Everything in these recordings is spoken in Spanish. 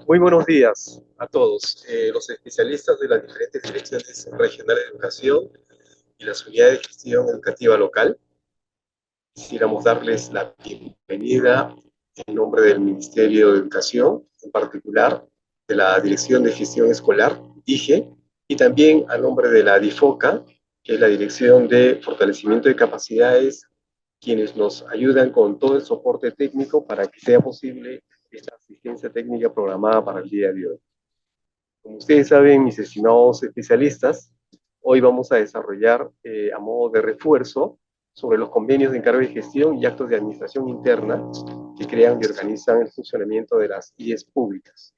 Muy buenos días a todos. Los especialistas de las diferentes direcciones regionales de educación y las unidades de gestión educativa local, quisiéramos darles la bienvenida en nombre del Ministerio de Educación, en particular de la Dirección de Gestión Escolar, DIGE, y también a nombre de la DIFOCA, que es la Dirección de Fortalecimiento de Capacidades, quienes nos ayudan con todo el soporte técnico para que sea posible esta asistencia técnica programada para el día de hoy. Como ustedes saben, mis estimados especialistas, hoy vamos a desarrollar a modo de refuerzo sobre los convenios de encargo de gestión y actos de administración interna que crean y organizan el funcionamiento de las IES públicas.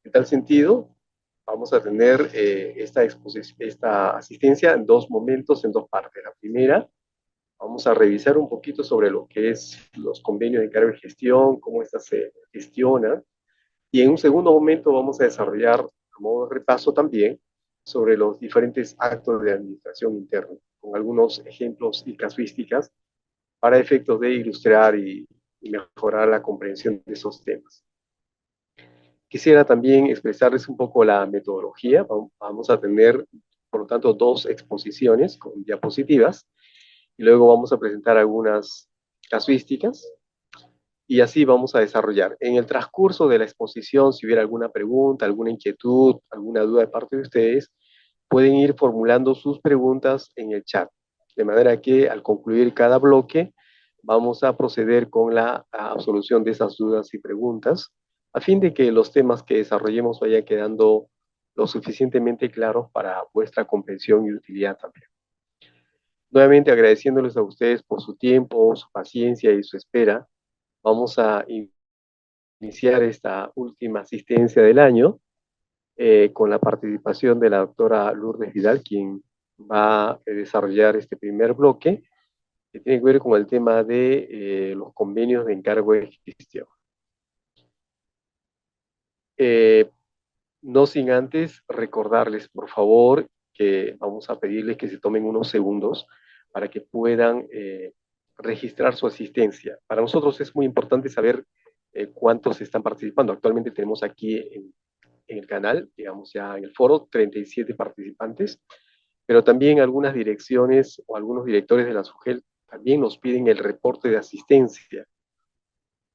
En tal sentido, vamos a tener esta asistencia en dos momentos, en dos partes. La primera, vamos a revisar un poquito sobre lo que es los convenios de encargo de gestión, cómo éstas se gestionan, y en un segundo momento vamos a desarrollar, a modo de repaso también, sobre los diferentes actos de administración interna, con algunos ejemplos y casuísticas para efectos de ilustrar y mejorar la comprensión de esos temas. Quisiera también expresarles un poco la metodología. Vamos a tener, por lo tanto, dos exposiciones con diapositivas y luego vamos a presentar algunas casuísticas y así vamos a desarrollar. En el transcurso de la exposición, si hubiera alguna pregunta, alguna inquietud, alguna duda de parte de ustedes, pueden ir formulando sus preguntas en el chat. De manera que al concluir cada bloque, vamos a proceder con la absolución de esas dudas y preguntas, a fin de que los temas que desarrollemos vayan quedando lo suficientemente claros para vuestra comprensión y utilidad también. Nuevamente agradeciéndoles a ustedes por su tiempo, su paciencia y su espera, vamos a iniciar esta última asistencia del año con la participación de la doctora Lourdes Vidal, quien va a desarrollar este primer bloque, que tiene que ver con el tema de los convenios de encargo de gestión. Eh, no sin antes recordarles, por favor, que vamos a pedirles que se tomen unos segundos para que puedan registrar su asistencia. Para nosotros es muy importante saber cuántos están participando. Actualmente tenemos aquí en el canal, digamos ya en el foro, 37 participantes, pero también algunas direcciones o algunos directores de la SUGEL también nos piden el reporte de asistencia.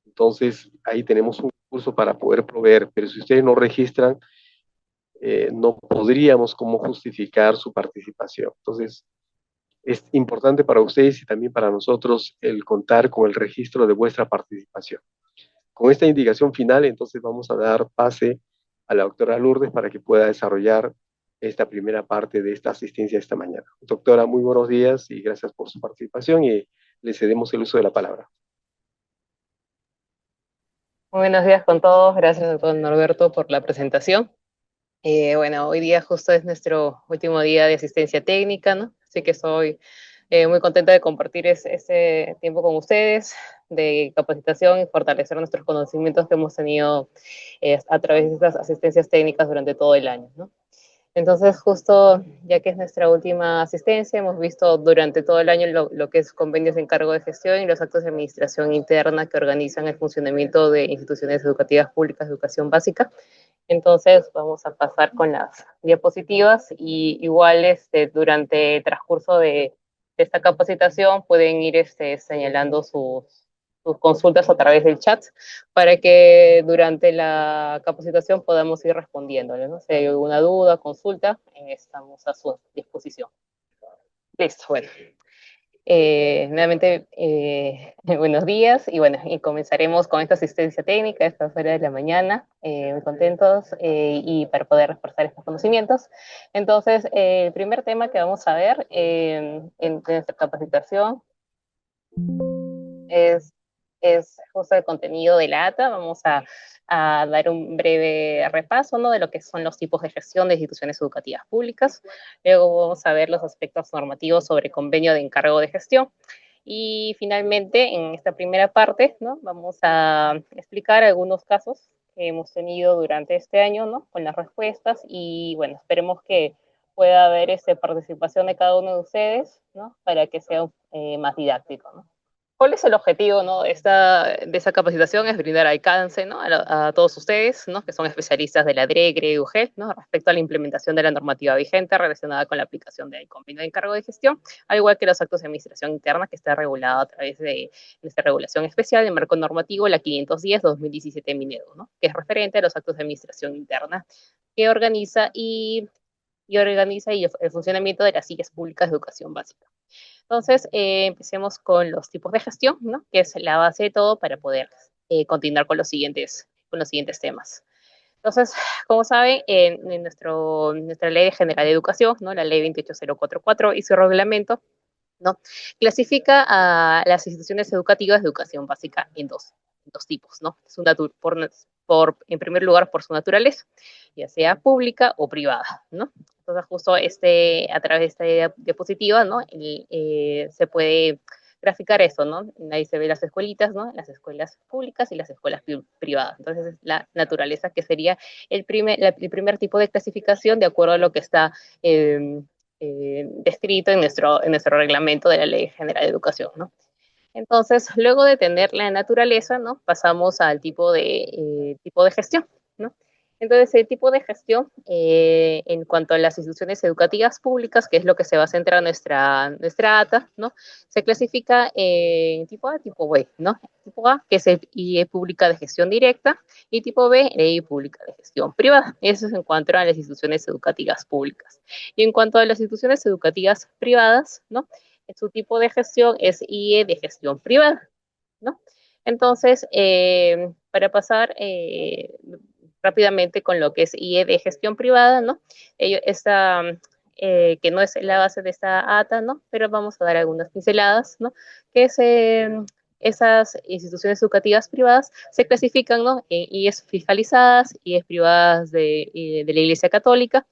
Entonces, ahí tenemos un curso para poder proveer, pero si ustedes no registran, no podríamos cómo justificar su participación. Entonces, es importante para ustedes y también para nosotros el contar con el registro de vuestra participación. Con esta indicación final, entonces vamos a dar pase a la doctora Lourdes para que pueda desarrollar esta primera parte de esta asistencia esta mañana. Doctora, muy buenos días y gracias por su participación y le cedemos el uso de la palabra. Muy buenos días con todos, gracias don Norberto por la presentación. Bueno, hoy día justo es nuestro último día de asistencia técnica, ¿no? Así que estoy muy contenta de compartir ese tiempo con ustedes, de capacitación y fortalecer nuestros conocimientos que hemos tenido a través de estas asistencias técnicas durante todo el año, ¿no? Entonces, justo ya que es nuestra última asistencia, hemos visto durante todo el año lo que es convenios de encargo de gestión y los actos de administración interna que organizan el funcionamiento de instituciones educativas públicas de educación básica. Entonces, vamos a pasar con las diapositivas y igual durante el transcurso de esta capacitación pueden ir señalando sus consultas a través del chat para que durante la capacitación podamos ir respondiéndole, ¿no? Si hay alguna duda, consulta, estamos a su disposición. Listo, bueno. Nuevamente, buenos días y bueno, y comenzaremos con esta asistencia técnica a esta hora de la mañana, muy contentos y para poder reforzar estos conocimientos. Entonces, el primer tema que vamos a ver en nuestra capacitación es, es justo el contenido de la ATA. Vamos a dar un breve repaso, ¿no?, de lo que son los tipos de gestión de instituciones educativas públicas. Luego vamos a ver los aspectos normativos sobre convenio de encargo de gestión. Y finalmente, en esta primera parte, ¿no?, vamos a explicar algunos casos que hemos tenido durante este año, ¿no?, con las respuestas y bueno, esperemos que pueda haber participación de cada uno de ustedes, ¿no?, para que sea más didáctico, ¿no? ¿Cuál es el objetivo, ¿no? De esta capacitación es brindar alcance, ¿no? A todos ustedes, ¿no? Que son especialistas de la DRE, y UGEL, ¿no? Respecto a la implementación de la normativa vigente relacionada con la aplicación del convenio de encargo de gestión, al igual que los actos de administración interna que está regulado a través de esta regulación especial de marco normativo, la 510-2017 Minedo, ¿no? Que es referente a los actos de administración interna que organiza el funcionamiento de las sillas públicas de educación básica. Entonces, empecemos con los tipos de gestión, ¿no? Que es la base de todo para poder continuar con los siguientes temas. Entonces, como saben, en nuestra Ley General de Educación, ¿no? La Ley 28044 y su reglamento, ¿no? Clasifica a las instituciones educativas de educación básica en dos tipos, ¿no? En primer lugar, por su naturaleza, ya sea pública o privada, ¿no? Entonces, justo a través de esta diapositiva, ¿no? Se puede graficar eso, ¿no? Ahí se ve las escuelitas, ¿no? Las escuelas públicas y las escuelas privadas. Entonces, es la naturaleza que sería el primer tipo de clasificación de acuerdo a lo que está descrito en nuestro reglamento de la Ley General de Educación, ¿no? Entonces, luego de tener la naturaleza, ¿no? Pasamos al tipo de gestión, ¿no? Entonces, el tipo de gestión, en cuanto a las instituciones educativas públicas, que es lo que se va a centrar nuestra ATA, ¿no? Se clasifica en tipo A, tipo B, ¿no? Tipo A, que es el IE pública de gestión directa, y tipo B, el IE pública de gestión privada. Eso es en cuanto a las instituciones educativas públicas. Y en cuanto a las instituciones educativas privadas, ¿no? Su tipo de gestión es IE de gestión privada, ¿no? Entonces, para pasar rápidamente con lo que es IE de gestión privada, ¿no? Esta, que no es la base de esta ATA, ¿no? Pero vamos a dar algunas pinceladas, ¿no? Que es, esas instituciones educativas privadas se clasifican, ¿no? En IES fiscalizadas, IES privadas de la Iglesia Católica,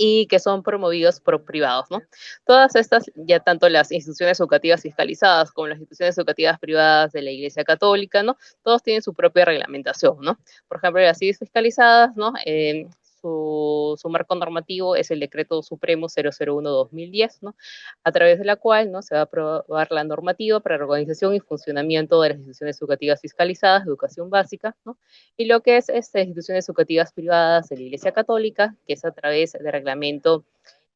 y que son promovidos por privados, ¿no? Todas estas, ya tanto las instituciones educativas fiscalizadas como las instituciones educativas privadas de la Iglesia Católica, ¿no? Todos tienen su propia reglamentación, ¿no? Por ejemplo, las fiscalizadas, ¿no? Su marco normativo es el Decreto Supremo 001-2010, ¿no? A través de la cual, ¿no? Se va a aprobar la normativa para la organización y funcionamiento de las instituciones educativas fiscalizadas de educación básica, ¿no? Y lo que es instituciones educativas privadas de la Iglesia Católica, que es a través del reglamento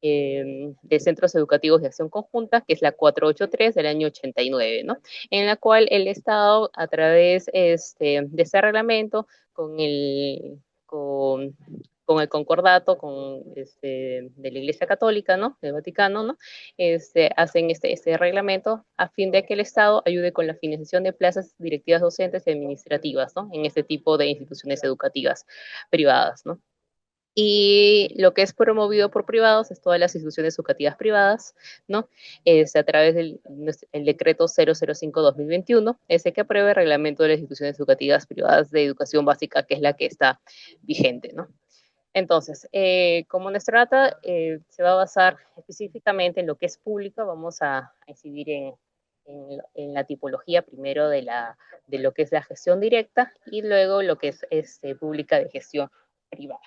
de centros educativos de acción conjunta, que es la 483 del año 89, ¿no? En la cual el Estado, a través de ese reglamento, con, con el concordato de la Iglesia Católica, ¿no? Del Vaticano, ¿no? Hacen este reglamento a fin de que el Estado ayude con la financiación de plazas directivas docentes y administrativas, ¿no? En este tipo de instituciones educativas privadas, ¿no? Y lo que es promovido por privados es todas las instituciones educativas privadas, ¿no? Es a través del el decreto 005-2021, ese que aprueba el reglamento de las instituciones educativas privadas de educación básica, que es la que está vigente, ¿no? Entonces, como nuestra data se va a basar específicamente en lo que es público, vamos a incidir en la tipología primero de lo que es la gestión directa y luego lo que es pública de gestión privada.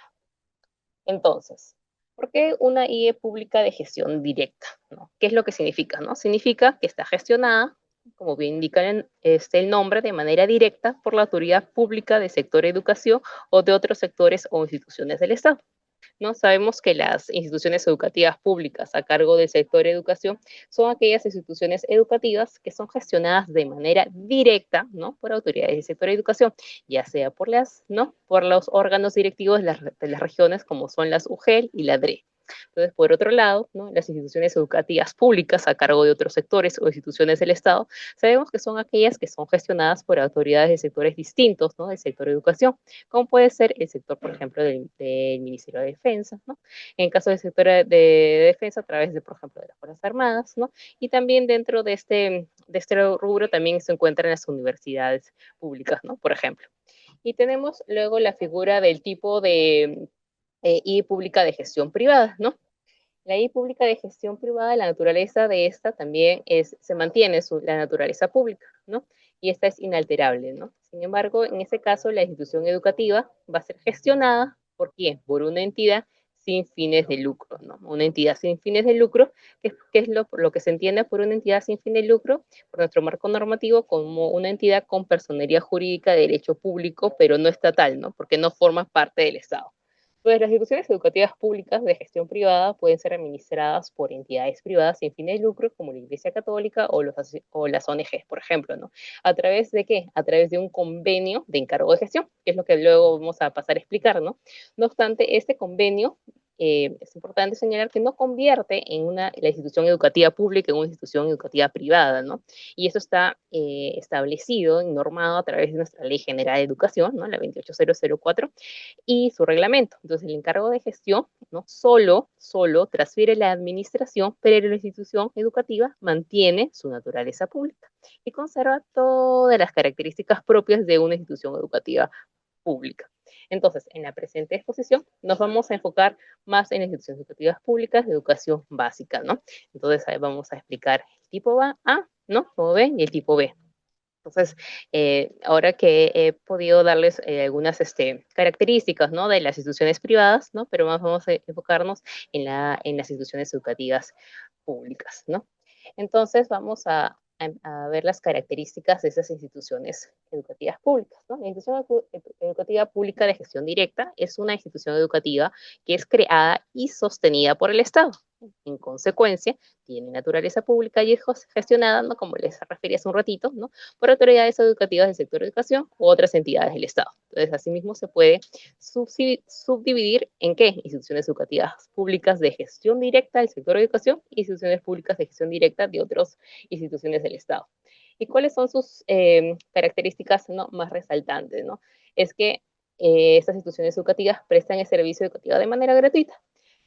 Entonces, ¿por qué una IE pública de gestión directa? ¿No? ¿Qué es lo que significa? ¿No? Significa que está gestionada, como bien indica el nombre, de manera directa por la autoridad pública del sector educación o de otros sectores o instituciones del Estado. ¿No? Sabemos que las instituciones educativas públicas a cargo del sector de educación son aquellas instituciones educativas que son gestionadas de manera directa, ¿no? Por autoridades del sector de educación, ya sea ¿no? Por los órganos directivos de las regiones como son las UGEL y la DRE. Entonces, por otro lado, ¿no? Las instituciones educativas públicas a cargo de otros sectores o instituciones del Estado, sabemos que son aquellas que son gestionadas por autoridades de sectores distintos, ¿no? Del sector de educación, como puede ser el sector, por ejemplo, del Ministerio de Defensa, ¿no? En caso del sector de defensa, a través de, por ejemplo, de las Fuerzas Armadas, ¿no? Y también dentro de este rubro también se encuentran las universidades públicas, ¿no? Por ejemplo. Y tenemos luego la figura del tipo de y pública de gestión privada, ¿no? La I pública de gestión privada, la naturaleza de esta también se mantiene la naturaleza pública, ¿no? Y esta es inalterable, ¿no? Sin embargo, en ese caso, la institución educativa va a ser gestionada ¿por quién? Por una entidad sin fines de lucro, ¿no? Una entidad sin fines de lucro, que es lo que se entiende por una entidad sin fin de lucro, por nuestro marco normativo, como una entidad con personería jurídica de derecho público, pero no estatal, ¿no? Porque no forma parte del Estado. Pues las instituciones educativas públicas de gestión privada pueden ser administradas por entidades privadas sin fines de lucro, como la Iglesia Católica o las ONGs, por ejemplo, ¿no? ¿A través de qué? A través de un convenio de encargo de gestión, que es lo que luego vamos a pasar a explicar, ¿no? No obstante, este convenio es importante señalar que no convierte la institución educativa pública en una institución educativa privada, ¿no? Y eso está establecido y normado a través de nuestra Ley General de Educación, ¿no? La 28004, y su reglamento. Entonces, el encargo de gestión, ¿no? Solo transfiere la administración, pero la institución educativa mantiene su naturaleza pública y conserva todas las características propias de una institución educativa pública. Entonces, en la presente exposición nos vamos a enfocar más en las instituciones educativas públicas de educación básica, ¿no? Entonces, ahí vamos a explicar el tipo A, ¿no? Como B, y el tipo B. Entonces, ahora que he podido darles algunas características, ¿no? De las instituciones privadas, ¿no? Pero más vamos a enfocarnos en las instituciones educativas públicas, ¿no? Entonces, vamos a ver las características de esas instituciones educativas públicas, ¿no? La institución educativa pública de gestión directa es una institución educativa que es creada y sostenida por el Estado. En consecuencia, tiene naturaleza pública y es gestionada, ¿no? Como les referí hace un ratito, ¿no? Por autoridades educativas del sector de educación u otras entidades del Estado. Entonces, asimismo, se puede subdividir en qué? Instituciones educativas públicas de gestión directa del sector de educación y instituciones públicas de gestión directa de otras instituciones del Estado. ¿Y cuáles son sus características, ¿no? Más resaltantes, ¿no? Es que estas instituciones educativas prestan el servicio educativo de manera gratuita,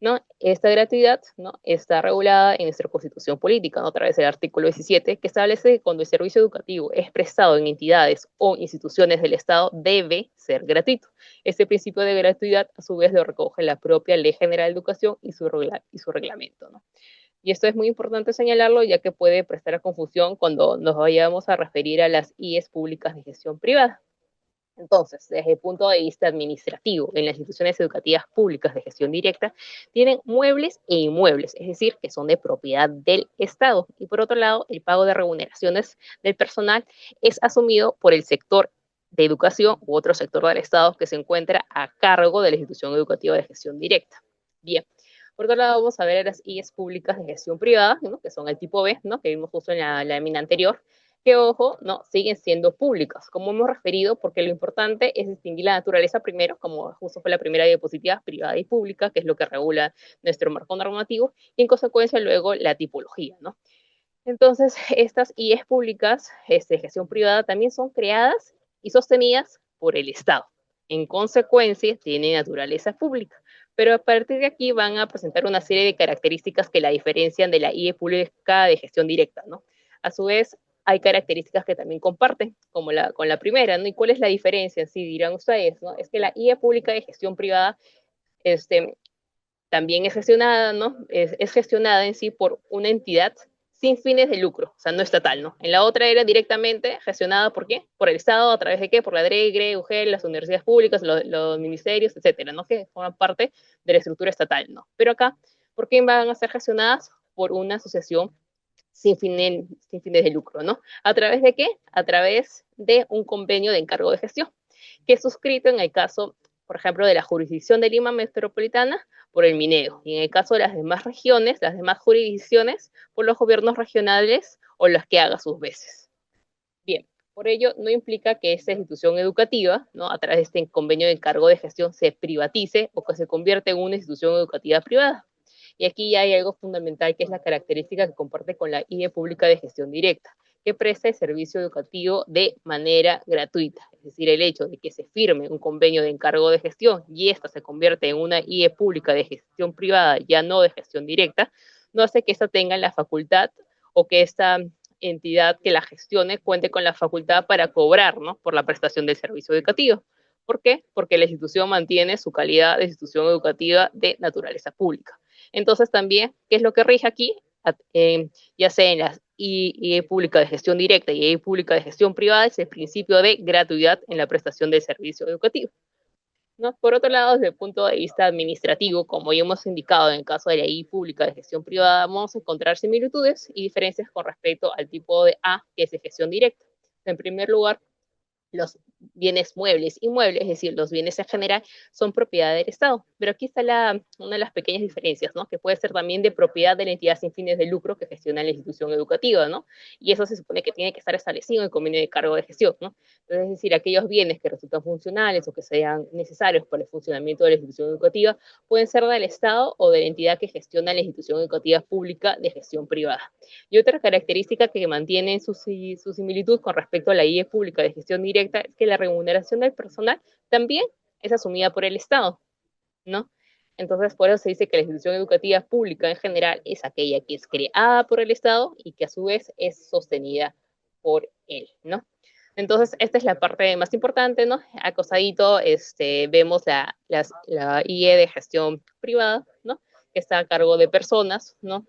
¿no? Esta gratuidad, ¿no? Está regulada en nuestra Constitución Política, ¿no? A través del artículo 17, que establece que cuando el servicio educativo es prestado en entidades o instituciones del Estado, debe ser gratuito. Este principio de gratuidad, a su vez, lo recoge la propia Ley General de Educación y su reglamento, ¿no? Y esto es muy importante señalarlo, ya que puede prestar a confusión cuando nos vayamos a referir a las IES públicas de gestión privada. Entonces, desde el punto de vista administrativo, en las instituciones educativas públicas de gestión directa, tienen muebles e inmuebles, es decir, que son de propiedad del Estado. Y por otro lado, el pago de remuneraciones del personal es asumido por el sector de educación u otro sector del Estado que se encuentra a cargo de la institución educativa de gestión directa. Bien. Por otro lado, vamos a ver las IES públicas de gestión privada, ¿no? Que son el tipo B, ¿no? Que vimos justo en la lámina anterior, que, ojo, no, siguen siendo públicas, como hemos referido, porque lo importante es distinguir la naturaleza primero, como justo fue la primera diapositiva, privada y pública, que es lo que regula nuestro marco normativo, y en consecuencia luego la tipología, ¿no? Entonces, estas IES públicas de gestión privada también son creadas y sostenidas por el Estado. En consecuencia, tienen naturaleza pública. Pero a partir de aquí van a presentar una serie de características que la diferencian de la IE pública de gestión directa, ¿no? A su vez, hay características que también comparten, como con la primera, ¿no? ¿Y cuál es la diferencia? Sí, dirán ustedes, ¿no? Es que la IE pública de gestión privada también es gestionada, ¿no? Es gestionada en sí por una entidad sin fines de lucro, o sea, no estatal, ¿no? En la otra era directamente gestionada, ¿por qué? Por el Estado, ¿a través de qué? Por la DRE, UGEL, las universidades públicas, los ministerios, etcétera, ¿no? Que forman parte de la estructura estatal, ¿no? Pero acá, ¿por qué van a ser gestionadas? Por una asociación sin fines de lucro, ¿no? ¿A través de qué? A través de un convenio de encargo de gestión, que es suscrito en el caso, por ejemplo, de la jurisdicción de Lima Metropolitana por el MINEDO, y en el caso de las demás regiones, las demás jurisdicciones, por los gobiernos regionales o las que haga sus veces. Bien, por ello no implica que esta institución educativa, ¿no? A través de este convenio de encargo de gestión, se privatice o que se convierta en una institución educativa privada. Y aquí ya hay algo fundamental, que es la característica que comparte con la IE pública de gestión directa, que presta el servicio educativo de manera gratuita. Es decir, el hecho de que se firme un convenio de encargo de gestión y esta se convierte en una IE pública de gestión privada, ya no de gestión directa, no hace que esta tenga la facultad o que esta entidad que la gestione cuente con la facultad para cobrar, ¿no? Por la prestación del servicio educativo. ¿Por qué? Porque la institución mantiene su calidad de institución educativa de naturaleza pública. Entonces también, ¿qué es lo que rige aquí? Ya sea en las IE pública de gestión directa y IE pública de gestión privada, es el principio de gratuidad en la prestación del servicio educativo. ¿no? Por otro lado, desde el punto de vista administrativo, como ya hemos indicado en el caso de la ley pública de gestión privada, vamos a encontrar similitudes y diferencias con respecto al tipo de A, que es de gestión directa. En primer lugar, los bienes muebles, inmuebles, es decir, los bienes en general, son propiedad del Estado. Pero aquí está una de las pequeñas diferencias, ¿no? Que puede ser también de propiedad de la entidad sin fines de lucro que gestiona la institución educativa, ¿no? Y eso se supone que tiene que estar establecido en el convenio de cargo de gestión, ¿no? Entonces, es decir, aquellos bienes que resultan funcionales o que sean necesarios para el funcionamiento de la institución educativa pueden ser del Estado o de la entidad que gestiona la institución educativa pública de gestión privada. Y otra característica que mantiene su similitud con respecto a la IE pública de gestión directa es que la remuneración del personal también es asumida por el Estado, ¿no? Entonces, por eso se dice que la institución educativa pública en general es aquella que es creada por el Estado y que a su vez es sostenida por él, ¿no? Entonces, esta es la parte más importante, ¿no? Acosadito, vemos la IE de gestión privada, ¿no? Que está a cargo de personas, ¿no?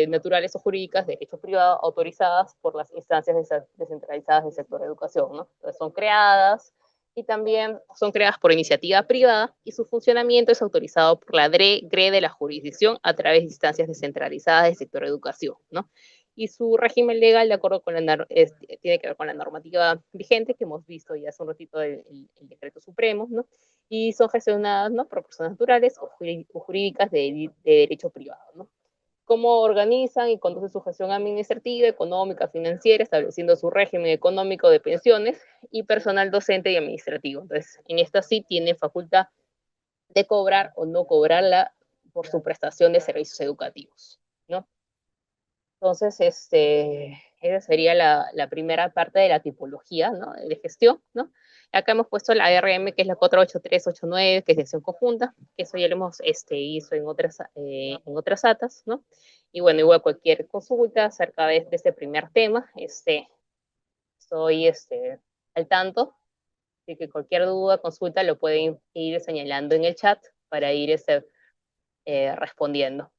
Naturales o jurídicas de derecho privado autorizadas por las instancias descentralizadas del sector de educación, ¿no? Entonces, son creadas y también son creadas por iniciativa privada y su funcionamiento es autorizado por la GRE de la jurisdicción a través de instancias descentralizadas del sector de educación, ¿no? Y su régimen legal, de acuerdo con tiene que ver con la normativa vigente que hemos visto ya hace un ratito el decreto supremo, ¿no? Y son gestionadas, ¿no? Por personas naturales o jurídicas de derecho privado, ¿no? Cómo organizan y conducen su gestión administrativa, económica, financiera, estableciendo su régimen económico de pensiones y personal docente y administrativo. Entonces, en esta sí tienen facultad de cobrar o no cobrarla por su prestación de servicios educativos, ¿no? Entonces, esa sería la primera parte de la tipología, ¿no? De gestión, ¿no? Acá hemos puesto la ARM, que es la 48389, que es gestión conjunta, que eso ya lo hemos hizo en otras ATAs, ¿no? Y bueno, igual cualquier consulta acerca de este primer tema, estoy al tanto, así que cualquier duda, consulta, lo pueden ir señalando en el chat para ir respondiendo.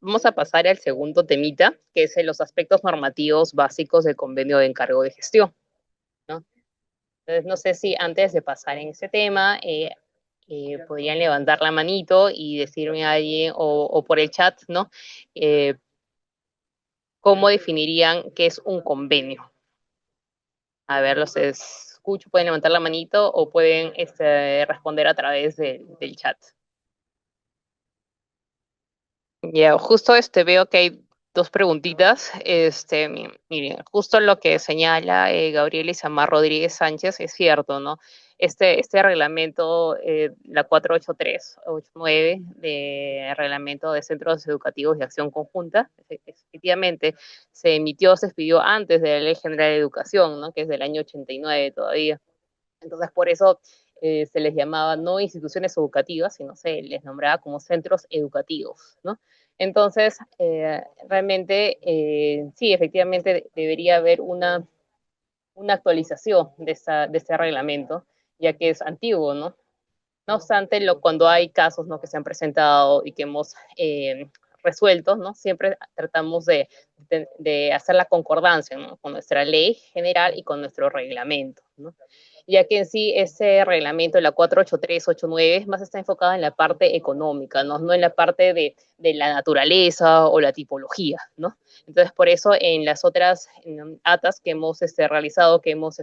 Vamos a pasar al segundo temita, que es los aspectos normativos básicos del convenio de encargo de gestión, ¿no? Entonces, no sé si antes de pasar en ese tema, podrían levantar la manito y decirme a alguien, o por el chat, ¿no? ¿Cómo definirían qué es un convenio? A ver, los escucho, pueden levantar la manito o pueden responder a través del chat. Ya, justo veo que hay dos preguntitas. Miren, justo lo que señala Gabriel Isamar Rodríguez Sánchez es cierto, ¿no? Este reglamento, la 48389 de reglamento de centros educativos de acción conjunta, efectivamente se expidió antes de la Ley General de Educación, ¿no? Que es del año 89 todavía. Entonces, por eso se les llamaba no instituciones educativas, sino se les nombraba como centros educativos, ¿no? Entonces, realmente, sí, efectivamente debería haber una actualización de este reglamento, ya que es antiguo, ¿no? No obstante, cuando hay casos, ¿no? Que se han presentado y que hemos resuelto, ¿no? Siempre tratamos de hacer la concordancia, ¿no? Con nuestra ley general y con nuestro reglamento, ¿no? Ya que en sí ese reglamento, la 48389, más está enfocada en la parte económica, ¿no? No en la parte de la naturaleza o la tipología, ¿no? Entonces, por eso en las otras ATAs que hemos realizado, que hemos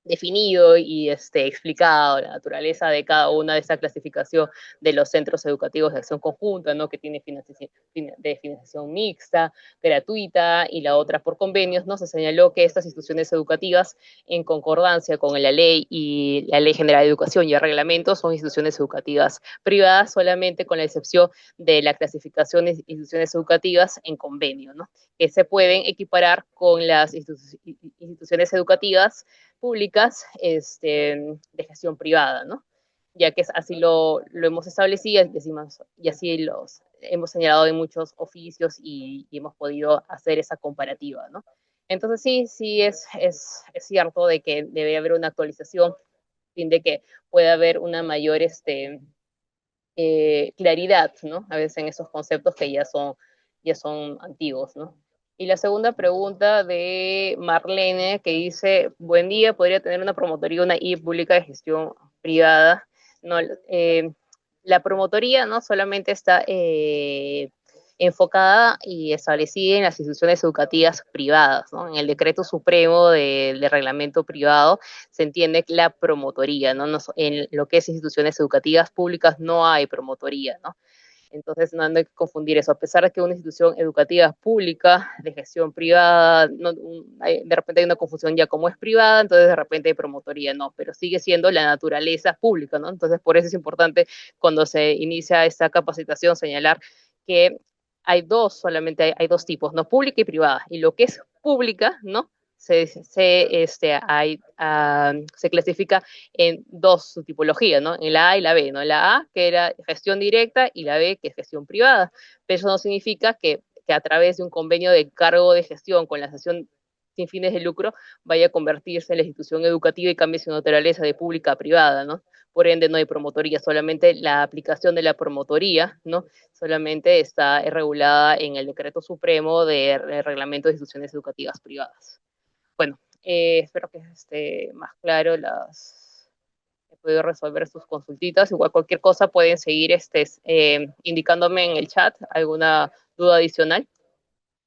definido y explicado la naturaleza de cada una de esa clasificación de los centros educativos de acción conjunta, ¿no? Que tiene financiación mixta, gratuita y la otra por convenios, ¿no? Se señaló que estas instituciones educativas, en concordancia con la ley y la Ley General de Educación y el reglamento, son instituciones educativas privadas solamente con la excepción de la clasificación de instituciones educativas en convenio, ¿no? Que se pueden equiparar con las instituciones educativas públicas de gestión privada, ¿no? Ya que así lo hemos establecido y así los hemos señalado en muchos oficios y hemos podido hacer esa comparativa, ¿no? Entonces sí es cierto de que debe haber una actualización a fin de que pueda haber una mayor claridad, ¿no? A veces en esos conceptos que ya son antiguos, ¿no? Y la segunda pregunta de Marlene, que dice, buen día, ¿podría tener una promotoría, una I pública de gestión privada? No, la promotoría no solamente está enfocada y establecida en las instituciones educativas privadas, ¿no? En el decreto supremo de reglamento privado se entiende la promotoría, ¿no? En lo que es instituciones educativas públicas no hay promotoría, ¿no? Entonces, no hay que confundir eso. A pesar de que una institución educativa pública de gestión privada, no, de repente hay una confusión ya como es privada, entonces de repente hay promotoría, no, pero sigue siendo la naturaleza pública, ¿no? Entonces, por eso es importante cuando se inicia esta capacitación señalar que hay dos, solamente hay dos tipos, ¿no? Pública y privada. Y lo que es pública, ¿no? Se clasifica en dos tipologías, ¿no? En la A y la B, ¿no? La A, que era gestión directa, y la B, que es gestión privada. Pero eso no significa que a través de un convenio de cargo de gestión con la asociación sin fines de lucro vaya a convertirse en la institución educativa y cambie su naturaleza de pública a privada, ¿no? Por ende, no hay promotoría, solamente la aplicación de la promotoría, ¿no? Solamente está regulada en el decreto supremo de reglamento de instituciones educativas privadas. Bueno, espero que esté más claro he podido resolver sus consultitas. Igual cualquier cosa pueden seguir indicándome en el chat alguna duda adicional.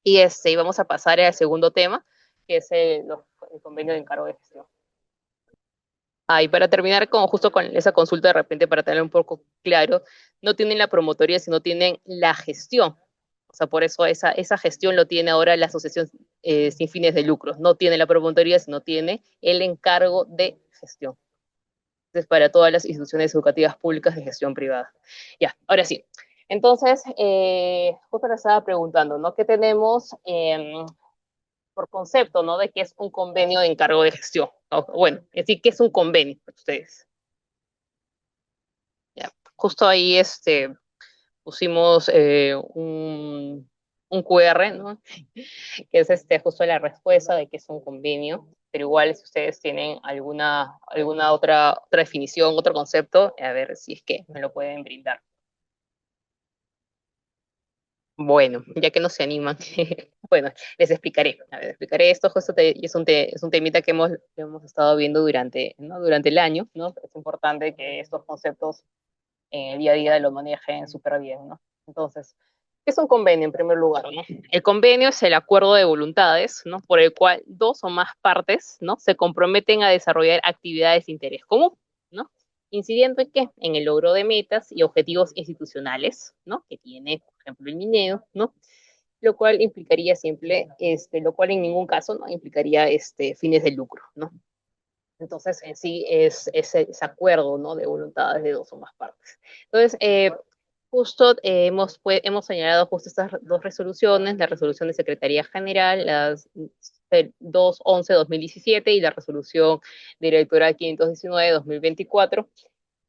Y vamos a pasar al segundo tema, que es el convenio de encargo de gestión. Y para terminar justo con esa consulta, de repente, para tener un poco claro, no tienen la promotoría, sino tienen la gestión. O sea, por eso esa gestión lo tiene ahora la asociación sin fines de lucro. No tiene la promotoría, sino tiene el encargo de gestión. Entonces, para todas las instituciones educativas públicas de gestión privada. Ya, ahora sí. Entonces, justo le estaba preguntando, ¿no? ¿Qué tenemos por concepto, ¿no? De qué es un convenio de encargo de gestión? ¿No? Bueno, es decir, ¿qué es un convenio para ustedes? Ya, justo ahí pusimos un QR, ¿no? Que es justo la respuesta de qué es un convenio, pero igual si ustedes tienen alguna otra definición, otro concepto, a ver si es que me lo pueden brindar. Bueno, ya que no se animan, bueno, les explicaré. A ver, explicaré esto, justo es un temita que hemos estado viendo ¿no? Durante el año, ¿no? Es importante que estos conceptos en el día a día lo manejen súper bien, ¿no? Entonces, ¿qué es un convenio en primer lugar, ¿no? El convenio es el acuerdo de voluntades, ¿no? Por el cual dos o más partes, ¿no? Se comprometen a desarrollar actividades de interés común, ¿no? Incidiendo en qué? En el logro de metas y objetivos institucionales, ¿no? Que tiene, por ejemplo, el MINEO, ¿no? Lo cual implicaría siempre, lo cual en ningún caso, ¿no? Implicaría fines de lucro, ¿no? Entonces, en sí es ese acuerdo, ¿no? De voluntades de dos o más partes. Entonces, justo hemos señalado justo estas dos resoluciones, la resolución de Secretaría General, las 211-2017 y la resolución directoral 519-2024,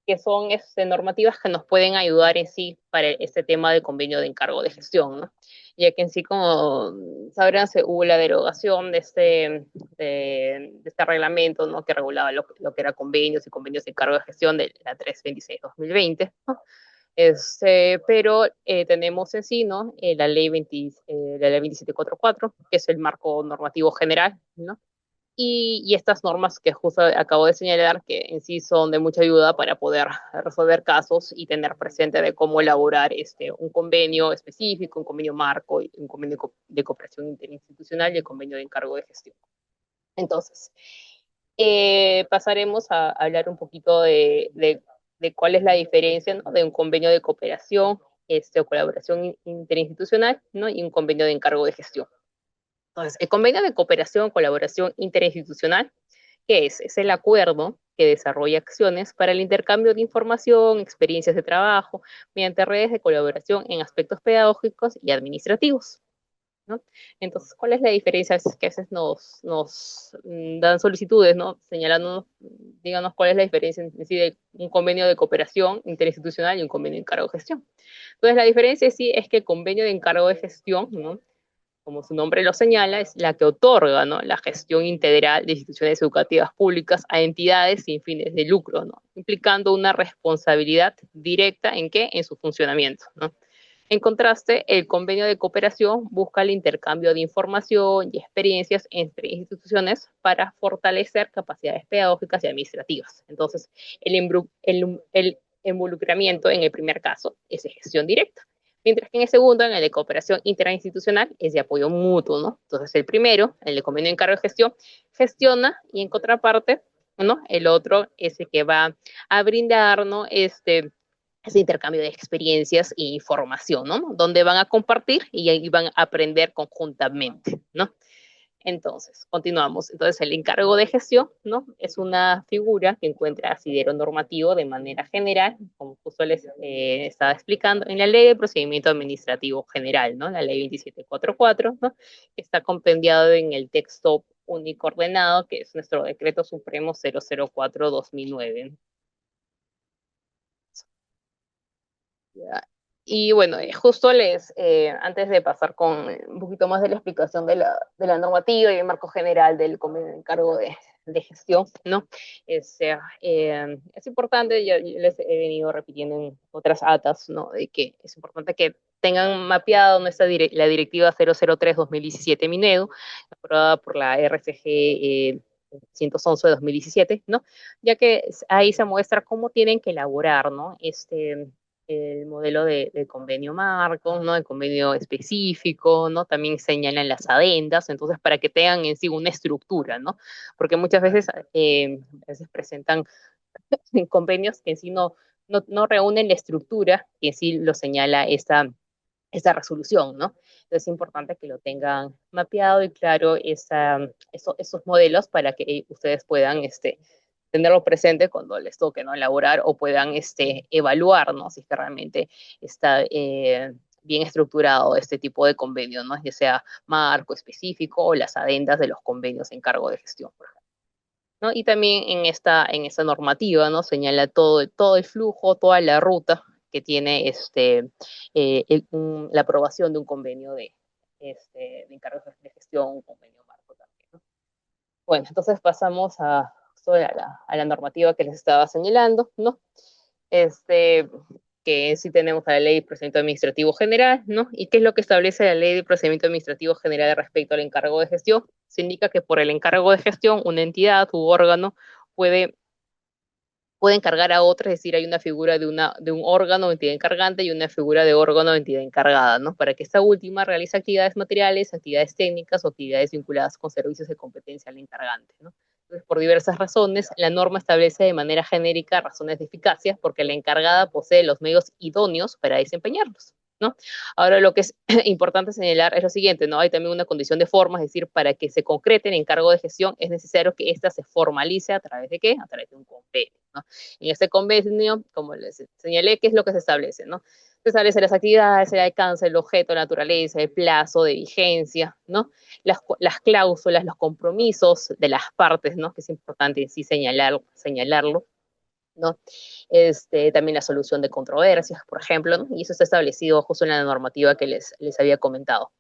que son normativas que nos pueden ayudar en sí para este tema del convenio de encargo de gestión, ¿no? Ya que en sí, como sabrán, hubo la derogación de este reglamento, ¿no? Que regulaba lo que era convenios y convenios de encargo de gestión de la 326-2020, ¿no? Pero tenemos en sí, ¿no? La ley 2744, que es el marco normativo general, ¿no? Y estas normas que justo acabo de señalar, que en sí son de mucha ayuda para poder resolver casos y tener presente de cómo elaborar un convenio específico, un convenio marco, un convenio de cooperación interinstitucional y el convenio de encargo de gestión. Entonces, pasaremos a hablar un poquito de cuál es la diferencia, ¿no? De un convenio de cooperación o colaboración interinstitucional, ¿no? Y un convenio de encargo de gestión. Entonces, el convenio de cooperación, colaboración interinstitucional, ¿qué es? Es el acuerdo que desarrolla acciones para el intercambio de información, experiencias de trabajo, mediante redes de colaboración en aspectos pedagógicos y administrativos, ¿no? Entonces, ¿cuál es la diferencia? Es que a veces nos dan solicitudes, ¿no? Señalándonos, díganos cuál es la diferencia en sí de un convenio de cooperación interinstitucional y un convenio de encargo de gestión. Entonces, la diferencia sí es que el convenio de encargo de gestión, ¿no? Como su nombre lo señala, es la que otorga, ¿no? La gestión integral de instituciones educativas públicas a entidades sin fines de lucro, ¿no? Implicando una responsabilidad directa en qué? En su funcionamiento, ¿no? En contraste, el convenio de cooperación busca el intercambio de información y experiencias entre instituciones para fortalecer capacidades pedagógicas y administrativas. Entonces, el involucramiento en el primer caso es de gestión directa, mientras que en el segundo, en el de cooperación interinstitucional, es de apoyo mutuo, ¿no? Entonces, el primero, el de convenio de encargo de gestión, gestiona y en contraparte, ¿no? El otro es el que va a brindar, ¿no? Ese intercambio de experiencias e información, ¿no? Donde van a compartir y ahí van a aprender conjuntamente, ¿no? Entonces, continuamos. Entonces, el encargo de gestión, ¿no? Es una figura que encuentra asidero normativo de manera general, como justo les estaba explicando, en la Ley de Procedimiento Administrativo General, ¿no? La Ley 2744, ¿no? Que está compendiado en el texto único ordenado, que es nuestro Decreto Supremo 004-2009. Y bueno, justo antes de pasar con un poquito más de la explicación de la normativa y el marco general del convenio de encargo de gestión, ¿no? Es importante, yo les he venido repitiendo en otras atas, ¿no? De que es importante que tengan mapeado la directiva 003-2017 Minedo, aprobada por la RCG 111 de 2017, ¿no? Ya que ahí se muestra cómo tienen que elaborar, ¿no? El modelo de convenio marco, ¿no? El convenio específico, ¿no? También señalan las adendas, entonces para que tengan en sí una estructura, ¿no? Porque muchas veces presentan convenios que en sí no reúnen la estructura que en sí lo señala esta resolución, ¿no? Entonces es importante que lo tengan mapeado y claro esos modelos para que ustedes puedan tenerlo presente cuando les toque, ¿no? Elaborar o puedan evaluar, ¿no? Si es que realmente está bien estructurado este tipo de convenio, ¿no? Ya sea marco específico o las adendas de los convenios en cargo de gestión, por ejemplo. ¿No? Y también en esta normativa, ¿no? Señala todo el flujo, toda la ruta que tiene la aprobación de un convenio de encargos de gestión, un convenio marco también, ¿no? Bueno, entonces pasamos a la normativa que les estaba señalando, ¿no? Este, que sí tenemos a la Ley de Procedimiento Administrativo General, ¿no? ¿Y qué es lo que establece la Ley de Procedimiento Administrativo General respecto al encargo de gestión? Se indica que por el encargo de gestión, una entidad u órgano puede encargar a otra, es decir, hay una figura de un órgano o entidad encargante y una figura de órgano o entidad encargada, ¿no? Para que esta última realice actividades materiales, actividades técnicas o actividades vinculadas con servicios de competencia al encargante, ¿no? Entonces, por diversas razones, la norma establece de manera genérica razones de eficacia porque la encargada posee los medios idóneos para desempeñarlos, ¿no? Ahora, lo que es importante señalar es lo siguiente, ¿no? Hay también una condición de forma, es decir, para que se concrete el encargo de gestión es necesario que ésta se formalice a través de ¿qué? A través de un convenio, ¿no? En este convenio, como les señalé, ¿qué es lo que se establece, no? Se establece las actividades, el alcance, el objeto, la naturaleza, el plazo de vigencia, ¿no? Las cláusulas, los compromisos de las partes, ¿no? Que es importante en sí señalarlo, ¿no? También la solución de controversias, por ejemplo, ¿no? Y eso está establecido justo en la normativa que les había comentado,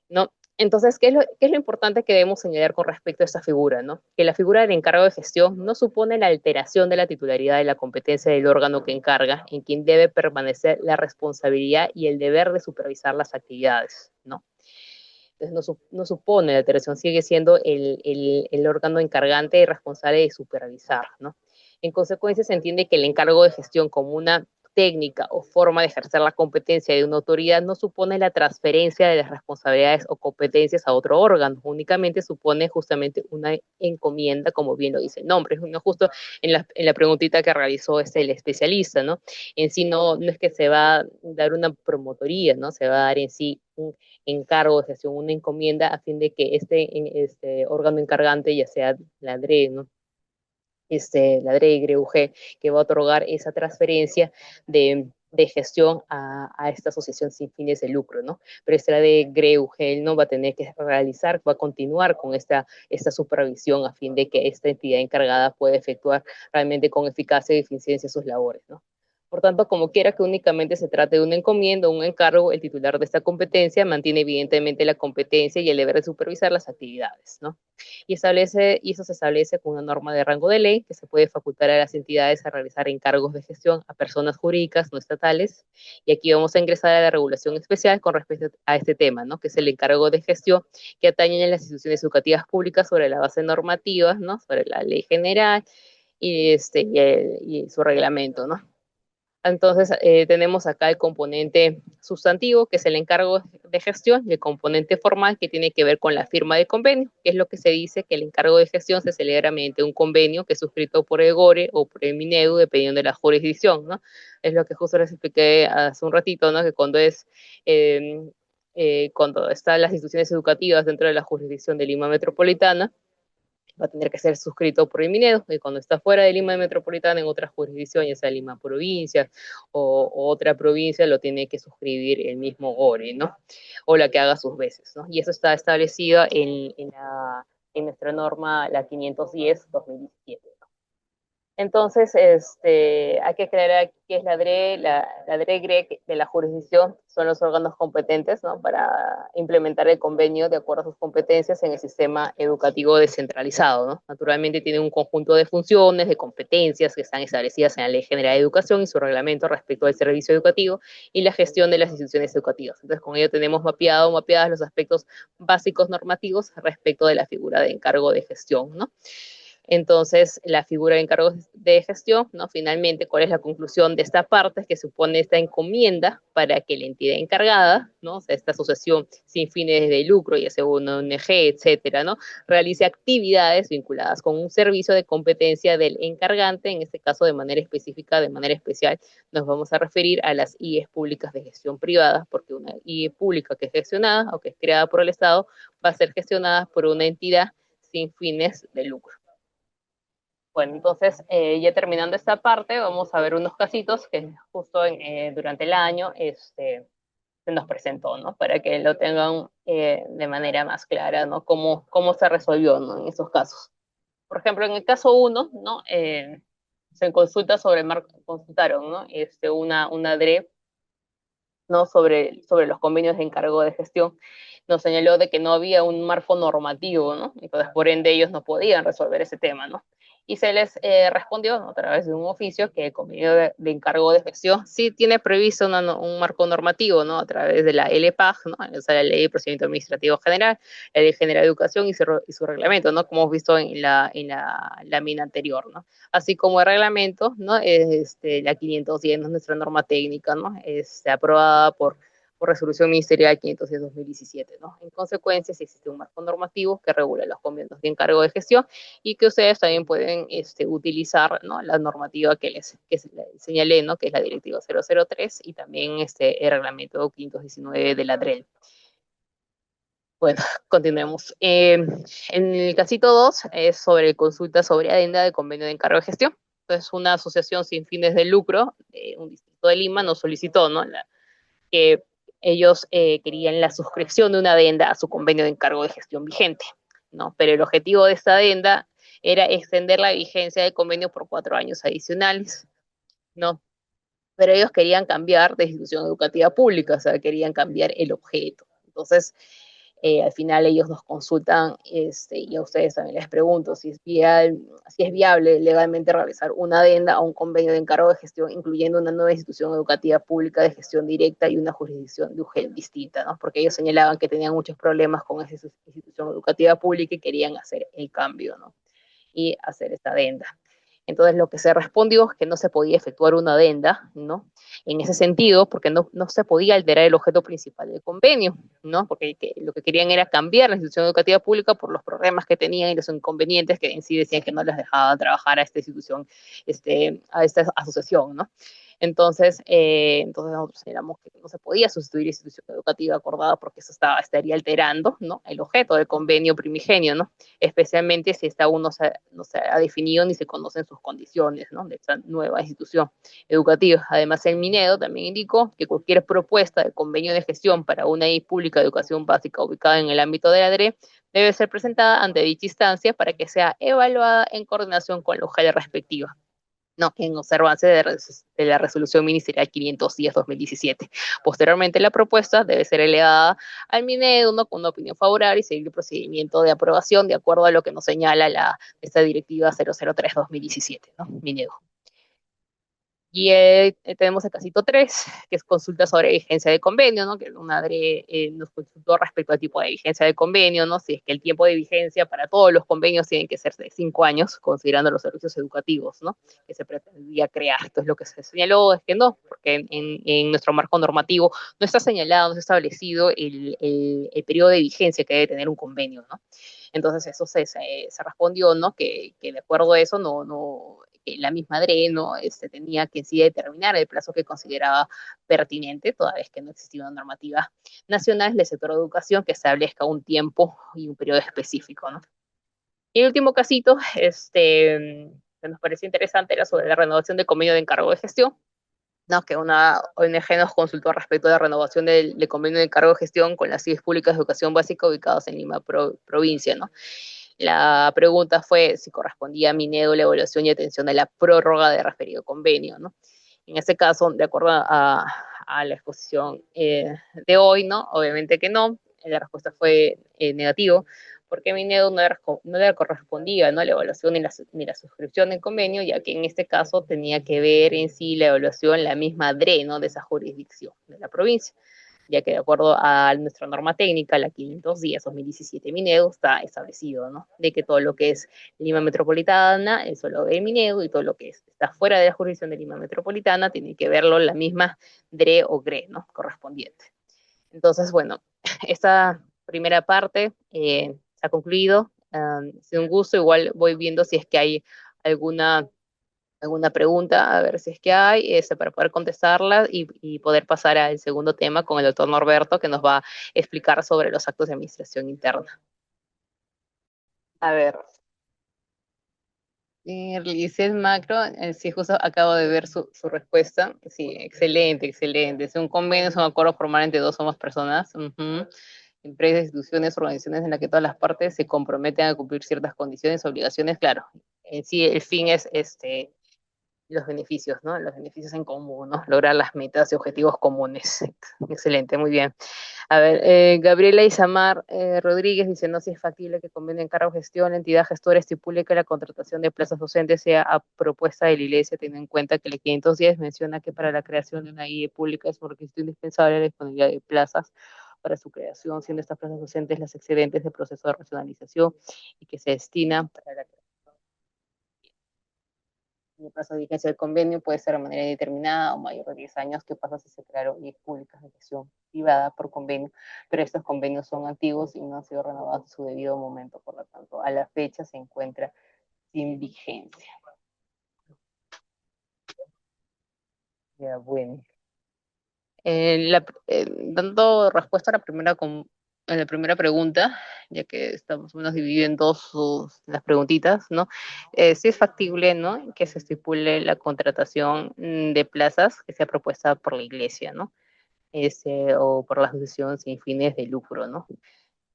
¿no? Entonces, ¿qué es lo importante que debemos señalar con respecto a esta figura, ¿no? Que la figura del encargo de gestión no supone la alteración de la titularidad de la competencia del órgano que encarga, en quien debe permanecer la responsabilidad y el deber de supervisar las actividades, ¿no? Entonces, no supone la alteración, sigue siendo el órgano encargante y responsable de supervisar, ¿no? En consecuencia, se entiende que el encargo de gestión como una técnica o forma de ejercer la competencia de una autoridad no supone la transferencia de las responsabilidades o competencias a otro órgano, únicamente supone justamente una encomienda, como bien lo dice el nombre, ¿no? Justo en la preguntita que realizó el especialista, ¿no? En sí no es que se va a dar una promotoría, ¿no? Se va a dar en sí un encargo de gestión, una encomienda a fin de que este órgano encargante, ya sea la DRE, ¿no? La DRE, GREUG, que va a otorgar esa transferencia de gestión a esta asociación sin fines de lucro, ¿no? Pero esta de GREUG no va a tener que realizar, va a continuar con esta supervisión a fin de que esta entidad encargada pueda efectuar realmente con eficacia y eficiencia sus labores, ¿no? Por tanto, como quiera que únicamente se trate de una encomienda o un encargo, el titular de esta competencia mantiene evidentemente la competencia y el deber de supervisar las actividades, ¿no? Y eso se establece con una norma de rango de ley que se puede facultar a las entidades a realizar encargos de gestión a personas jurídicas no estatales. Y aquí vamos a ingresar a la regulación especial con respecto a este tema, ¿no? Que es el encargo de gestión que atañe a las instituciones educativas públicas sobre la base normativa, ¿no? Sobre la ley general y su reglamento, ¿no? Entonces, tenemos acá el componente sustantivo, que es el encargo de gestión, y el componente formal, que tiene que ver con la firma de convenio, que es lo que se dice que el encargo de gestión se celebra mediante un convenio que es suscrito por el GORE o por el MINEDU, dependiendo de la jurisdicción, ¿no? Es lo que justo les expliqué hace un ratito, ¿no? Que eh, cuando están las instituciones educativas dentro de la jurisdicción de Lima Metropolitana, va a tener que ser suscrito por el Minedo, y cuando está fuera de Lima Metropolitana, en otra jurisdicción, ya sea Lima Provincia o otra provincia, lo tiene que suscribir el mismo GORE, ¿no? O la que haga sus veces, ¿no? Y eso está establecido en nuestra norma, la 510-2017. Entonces, hay que aclarar qué es la DRE. La DRE-GREC de la jurisdicción son los órganos competentes, ¿no? Para implementar el convenio de acuerdo a sus competencias en el sistema educativo descentralizado, ¿no? Naturalmente tiene un conjunto de funciones, de competencias que están establecidas en la Ley General de Educación y su reglamento respecto al servicio educativo y la gestión de las instituciones educativas. Entonces, con ello tenemos mapeados los aspectos básicos normativos respecto de la figura de encargo de gestión, ¿no? Entonces, la figura de encargos de gestión, ¿no? Finalmente, ¿cuál es la conclusión de esta parte? Que supone esta encomienda para que la entidad encargada, ¿no? O sea, esta asociación sin fines de lucro, ya sea una ONG, etcétera, ¿no? Realice actividades vinculadas con un servicio de competencia del encargante, en este caso de manera específica, de manera especial, nos vamos a referir a las IES públicas de gestión privada, porque una IE pública que es gestionada o que es creada por el Estado va a ser gestionada por una entidad sin fines de lucro. Bueno, entonces, ya terminando esta parte, vamos a ver unos casitos que justo durante el año se nos presentó, ¿no? Para que lo tengan de manera más clara, ¿no? Cómo se resolvió, ¿no? En esos casos. Por ejemplo, en el caso uno, ¿no? Se consulta consultaron, ¿no? Una DRE, ¿no? Sobre los convenios de encargo de gestión. Nos señaló de que no había un marco normativo, ¿no? Entonces, por ende, ellos no podían resolver ese tema, ¿no? Y se les respondió, ¿no? A través de un oficio que el convenio de encargo de gestión sí tiene previsto un marco normativo, ¿no? A través de la LPAG, ¿no? O sea, la Ley de Procedimiento Administrativo General, la Ley General de Educación y su reglamento, ¿no? Como hemos visto en la lámina anterior, ¿no? Así como el reglamento, ¿no? La 510, ¿no? Nuestra norma técnica, ¿no? Aprobada por resolución ministerial 510-2017, ¿no? En consecuencia, si existe un marco normativo que regula los convenios de encargo de gestión y que ustedes también pueden utilizar, ¿no? La normativa que señalé, ¿no? Que es la directiva 003 y también el reglamento 519 de la DREL. Bueno, continuemos. En el casito 2 es sobre consulta sobre adenda de convenio de encargo de gestión. Entonces, una asociación sin fines de lucro de un distrito de Lima nos solicitó, ¿no? Que ellos querían la suscripción de una adenda a su convenio de encargo de gestión vigente, ¿no? Pero el objetivo de esta adenda era extender la vigencia del convenio por 4 años adicionales, ¿no? Pero ellos querían cambiar de institución educativa pública, o sea, querían cambiar el objeto. Entonces, al final ellos nos consultan y a ustedes también les pregunto si es viable legalmente realizar una adenda a un convenio de encargo de gestión, incluyendo una nueva institución educativa pública de gestión directa y una jurisdicción de UGEL distinta, ¿no? Porque ellos señalaban que tenían muchos problemas con esa institución educativa pública y querían hacer el cambio, ¿no? Y hacer esta adenda. Entonces lo que se respondió es que no se podía efectuar una adenda, ¿no? En ese sentido, porque no se podía alterar el objeto principal del convenio, ¿no? Porque lo que querían era cambiar la institución educativa pública por los problemas que tenían y los inconvenientes que en sí decían que no les dejaba trabajar a esta institución, a esta asociación, ¿no? Entonces nosotros señalamos que no se podía sustituir la institución educativa acordada porque eso estaría alterando, ¿no? El objeto del convenio primigenio, ¿no? Especialmente si esta aún no se ha definido ni se conocen sus condiciones, ¿no? De esta nueva institución educativa. Además, el Minedo también indicó que cualquier propuesta de convenio de gestión para una I pública de educación básica ubicada en el ámbito de la DRE debe ser presentada ante dicha instancia para que sea evaluada en coordinación con la UJEL respectiva. No, en observancia de la resolución ministerial 510-2017. Posteriormente, la propuesta debe ser elevada al Minedu, ¿no?, con una opinión favorable y seguir el procedimiento de aprobación de acuerdo a lo que nos señala esta directiva 003-2017, ¿no? Minedu. Y tenemos el casito 3, que es consulta sobre vigencia de convenio, ¿no? Que una ADRE nos consultó respecto al tipo de vigencia de convenio, ¿no? Si es que el tiempo de vigencia para todos los convenios tienen que ser de 5 años, considerando los servicios educativos, ¿no?, que se pretendía crear. Entonces, lo que se señaló es que no, porque en nuestro marco normativo no está señalado, no está establecido el periodo de vigencia que debe tener un convenio, ¿no? Entonces, eso se respondió, ¿no?, que de acuerdo a eso la misma DRE no tenía que en sí determinar el plazo que consideraba pertinente, toda vez que no existía una normativa nacional del sector de educación que establezca un tiempo y un periodo específico, ¿no? Y el último casito, que nos pareció interesante, era sobre la renovación del convenio de encargo de gestión, ¿no?, que una ONG nos consultó respecto a la renovación del convenio de encargo de gestión con las CIEs públicas de educación básica ubicadas en Lima, provincia, ¿no? La pregunta fue si correspondía a Minedu la evaluación y atención de la prórroga de referido convenio, ¿no? En este caso, de acuerdo a la exposición de hoy, ¿no?, obviamente que no. La respuesta fue negativo, porque Minedu no le correspondía, ¿no?, la evaluación ni la suscripción del convenio, ya que en este caso tenía que ver en sí la evaluación la misma DRE, ¿no?, de esa jurisdicción de la provincia, ya que de acuerdo a nuestra norma técnica, la 510-2017 Minedu, está establecido, ¿no?, de que todo lo que es Lima Metropolitana es solo de Minedu, y todo lo que está fuera de la jurisdicción de Lima Metropolitana tiene que verlo la misma DRE o GRE, ¿no?, correspondiente. Entonces, bueno, esta primera parte se ha concluido. Ha sido un gusto. Igual voy viendo si es que hay alguna pregunta, a ver si es que hay, para poder contestarla y poder pasar al segundo tema con el doctor Norberto, que nos va a explicar sobre los actos de administración interna. A ver, Licet Macro, sí, justo acabo de ver su respuesta. Sí, excelente, excelente. Es un convenio, es un acuerdo formal entre dos o más personas. Empresas, instituciones, organizaciones en las que todas las partes se comprometen a cumplir ciertas condiciones, obligaciones, claro. En sí, el fin es los beneficios, ¿no? Los beneficios en común, ¿no? Lograr las metas y objetivos comunes. Excelente, muy bien. A ver, Gabriela Isamar Rodríguez dice, no si es factible que convenio encargo gestión, la entidad gestora estipule que la contratación de plazas docentes sea a propuesta de la Iglesia, teniendo en cuenta que el 510 menciona que para la creación de una IE pública es un requisito indispensable la disponibilidad de plazas para su creación, siendo estas plazas docentes las excedentes del proceso de racionalización y que se destinan para la creación. El plazo de vigencia del convenio puede ser de manera determinada o mayor de 10 años. ¿Qué pasa si se crearon IES públicas de gestión privada por convenio? Pero estos convenios son antiguos y no han sido renovados en su debido momento, por lo tanto, a la fecha se encuentra sin vigencia. Ya, bueno. Dando respuesta a la primera pregunta, ya que estamos menos divididos en las preguntitas, ¿no? Sí es factible, ¿no?, que se estipule la contratación de plazas que sea propuesta por la Iglesia, ¿no? O por la asociación sin fines de lucro, ¿no?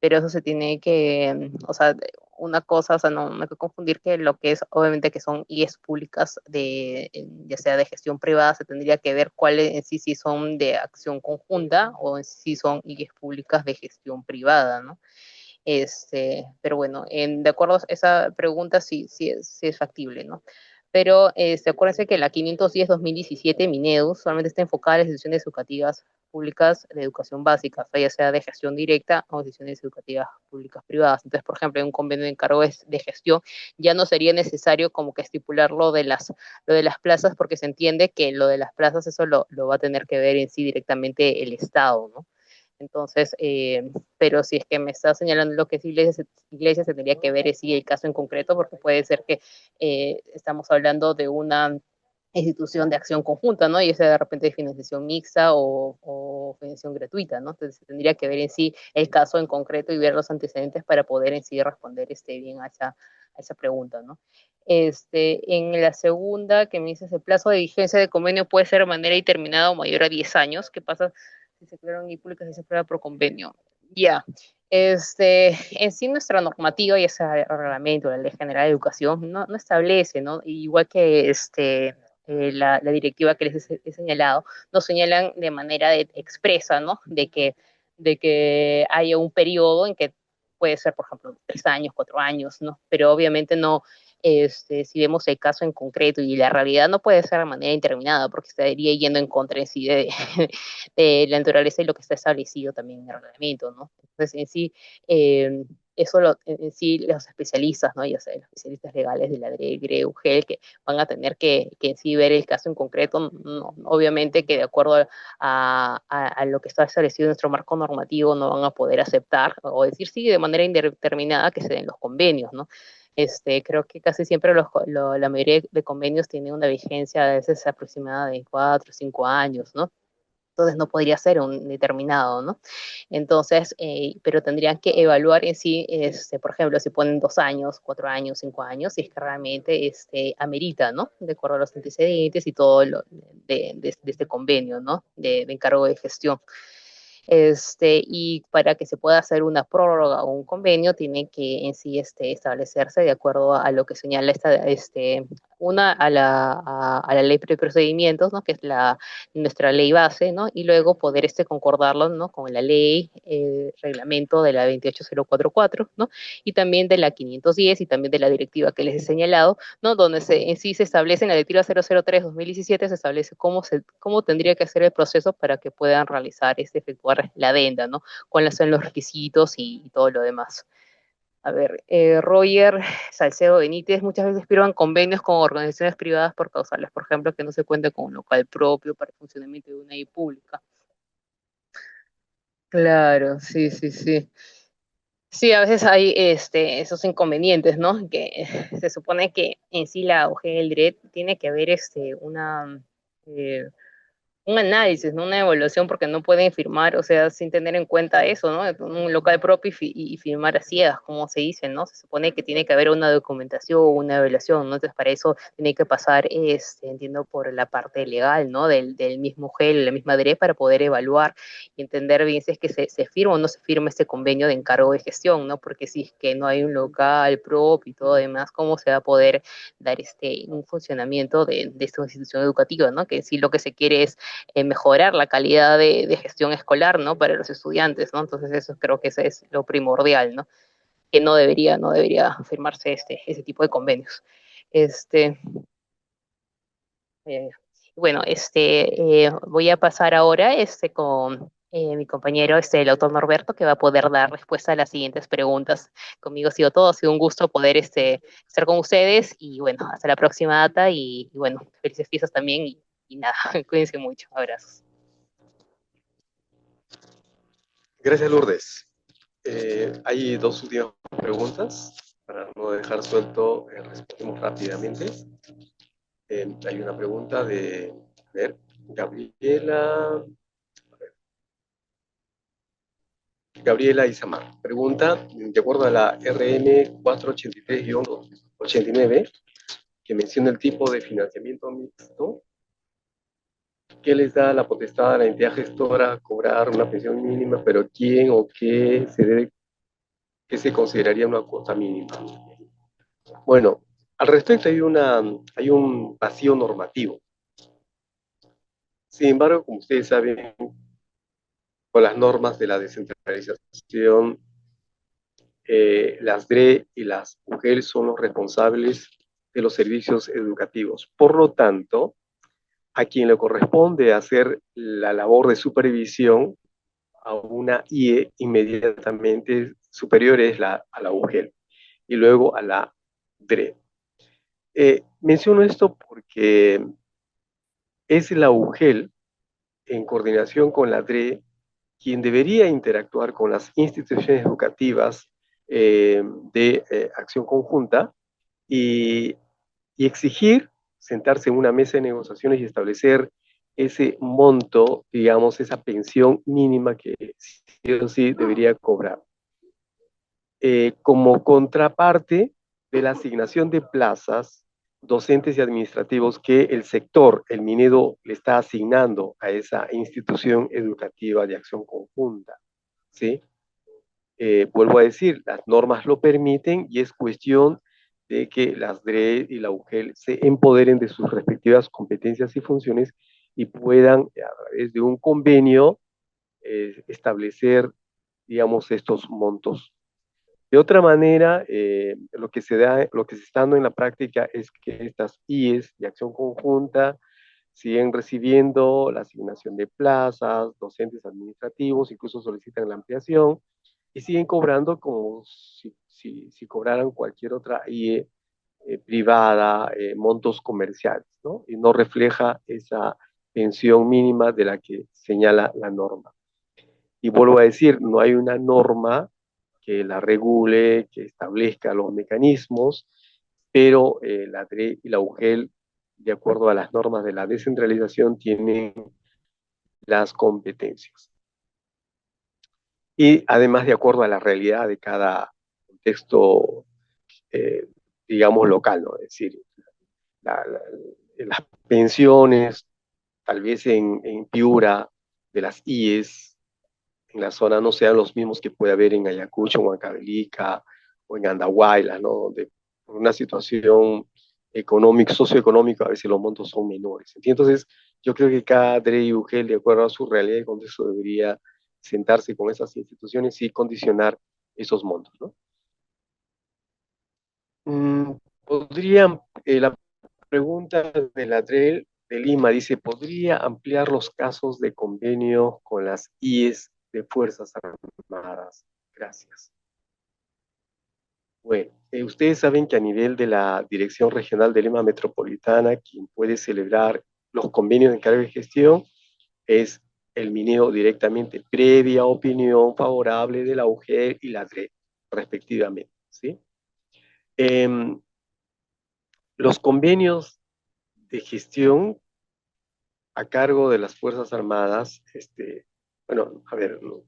Pero eso se tiene que, o sea, una cosa, o sea, no hay que confundir que lo que es, obviamente, que son IES públicas ya sea de gestión privada, se tendría que ver cuáles en sí son de acción conjunta o en sí son IES públicas de gestión privada, ¿no? Pero bueno, de acuerdo a esa pregunta sí es factible, ¿no? Pero acuérdense que la 510-2017 Minedu solamente está enfocada a las instituciones educativas públicas de educación básica, o sea, ya sea de gestión directa o instituciones educativas públicas privadas. Entonces, por ejemplo, en un convenio de encargo de gestión ya no sería necesario como que estipular lo de las plazas, porque se entiende que lo de las plazas eso lo va a tener que ver en sí directamente el Estado, ¿no? Entonces, pero si es que me está señalando lo que es iglesia, se tendría que ver si el caso en concreto, porque puede ser que estamos hablando de una institución de acción conjunta, ¿no? Y esa de repente de financiación mixta o financiación gratuita, ¿no? Entonces se tendría que ver en sí el caso en concreto y ver los antecedentes para poder en sí responder bien a esa pregunta, ¿no? En la segunda, que me dices, el plazo de vigencia de convenio puede ser de manera determinada o mayor a 10 años. ¿Qué pasa si se crearon y públicas y se prueba por convenio? Ya, en sí nuestra normativa, ya sea el reglamento, la Ley General de Educación, no establece, ¿no? Igual que la directiva que les he señalado, nos señalan de manera expresa, ¿no? De que haya un periodo en que puede ser, por ejemplo, 3 años, 4 años, ¿no? Pero obviamente no, si vemos el caso en concreto y la realidad no puede ser de manera indeterminada, porque estaría yendo en contra en sí de la naturaleza y lo que está establecido también en el reglamento, ¿no? Entonces, en sí, eh, en sí los especialistas, ¿no? Ya sea los especialistas legales de la DRE, UGEL, que van a tener que en sí ver el caso en concreto, no, obviamente que de acuerdo a lo que está establecido en nuestro marco normativo no van a poder aceptar o decir sí de manera indeterminada que se den los convenios, ¿no? Creo que casi siempre la mayoría de convenios tienen una vigencia a veces aproximada de 4 o 5 años, ¿no? Entonces no podría ser un determinado, ¿no? Entonces, pero tendrían que evaluar en sí, por ejemplo, si ponen 2 años, 4 años, 5 años, si es que realmente amerita, ¿no? De acuerdo a los antecedentes y todo lo de este convenio, ¿no? De encargo de gestión. Y para que se pueda hacer una prórroga o un convenio, tiene que en sí establecerse de acuerdo a lo que señala a la ley de procedimientos, ¿no? Que es nuestra ley base, ¿no? Y luego poder concordarlo, ¿no? Con la ley, reglamento de la 28044, ¿no? Y también de la 510 y también de la directiva que les he señalado, ¿no? Donde en sí se establece en la directiva 003/2017, se establece cómo tendría que ser el proceso para que puedan realizar, efectuar la adenda, ¿no? Cuáles son los requisitos y todo lo demás. A ver, Roger Salcedo Benítez, muchas veces firman convenios con organizaciones privadas por causales, por ejemplo, que no se cuenta con un local propio para el funcionamiento de una I pública. Claro, sí, sí, sí. Sí, a veces hay esos inconvenientes, ¿no? Que se supone que en sí la OG del DRED tiene que haber eh, un análisis, ¿no? Una evaluación, porque no pueden firmar, o sea, sin tener en cuenta eso, ¿no? Un local propio y firmar a ciegas, como se dice, ¿no? Se supone que tiene que haber una documentación, una evaluación, ¿no? Entonces, para eso tiene que pasar, entiendo, por la parte legal, ¿no? Del mismo GEL, la misma DRE, para poder evaluar y entender bien si es que se firma o no se firma este convenio de encargo de gestión, ¿no? Porque si es que no hay un local propio y todo demás, ¿cómo se va a poder dar un funcionamiento de esta institución educativa, ¿no? Que si lo que se quiere es mejorar la calidad de gestión escolar, ¿no? Para los estudiantes, ¿no? Entonces eso creo que ese es lo primordial, ¿no? Que no debería firmarse ese tipo de convenios. Este, eh, bueno, voy a pasar ahora con mi compañero, el autor Norberto, que va a poder dar respuesta a las siguientes preguntas. Conmigo ha sido todo, ha sido un gusto poder estar con ustedes y bueno, hasta la próxima data y bueno, felices fiestas también y nada, cuídense mucho, abrazos. Gracias, Lourdes. Hay dos últimas preguntas. Para no dejar suelto, respondemos rápidamente. Hay una pregunta de, a ver, Gabriela Isamar. Pregunta, de acuerdo a la RM 483-89, que menciona el tipo de financiamiento mixto, ¿qué les da la potestad a la entidad gestora a cobrar una pensión mínima, pero quién o qué se consideraría una cuota mínima? Bueno, al respecto hay un vacío normativo. Sin embargo, como ustedes saben, con las normas de la descentralización, las DRE y las UGEL son los responsables de los servicios educativos. Por lo tanto, a quien le corresponde hacer la labor de supervisión a una IE inmediatamente superior es a la UGEL y luego a la DRE. Menciono esto porque es la UGEL, en coordinación con la DRE, quien debería interactuar con las instituciones educativas de acción conjunta y, y exigir sentarse en una mesa de negociaciones y establecer ese monto, digamos, esa pensión mínima que sí o sí debería cobrar. Como contraparte de la asignación de plazas docentes y administrativos que el sector, el Minedo, le está asignando a esa institución educativa de acción conjunta, ¿sí? vuelvo a decir, las normas lo permiten y es cuestión de que las DRE y la UGEL se empoderen de sus respectivas competencias y funciones y puedan, a través de un convenio, establecer, digamos, estos montos. De otra manera, lo que se está dando en la práctica es que estas IES de acción conjunta siguen recibiendo la asignación de plazas, docentes administrativos, incluso solicitan la ampliación y siguen cobrando como si cobraran cualquier otra IE privada, montos comerciales, ¿no? Y no refleja esa pensión mínima de la que señala la norma. Y vuelvo a decir, no hay una norma que la regule, que establezca los mecanismos, pero la DRE y la UGEL, de acuerdo a las normas de la descentralización, tienen las competencias. Y además, de acuerdo a la realidad de cada contexto, eh, digamos, local, ¿no? Es decir, la, la, las pensiones, tal vez en Piura, de las IES, en la zona no sean los mismos que puede haber en Ayacucho, en Huancavelica o en Andahuaylas, ¿no? Donde por una situación económica, socioeconómica, a veces los montos son menores. Entonces, yo creo que cada DRE y UGEL, de acuerdo a su realidad y contexto, debería sentarse con esas instituciones y condicionar esos montos, ¿no? Podrían, la pregunta de la DREL de Lima dice, ¿podría ampliar los casos de convenio con las IES de Fuerzas Armadas? Gracias. Bueno, ustedes saben que a nivel de la Dirección Regional de Lima Metropolitana, quien puede celebrar los convenios de encargo de gestión es el MINEO directamente, previa opinión favorable de la UGEL y la DRE, respectivamente, ¿sí? Los convenios de gestión a cargo de las Fuerzas Armadas, bueno, a ver, no.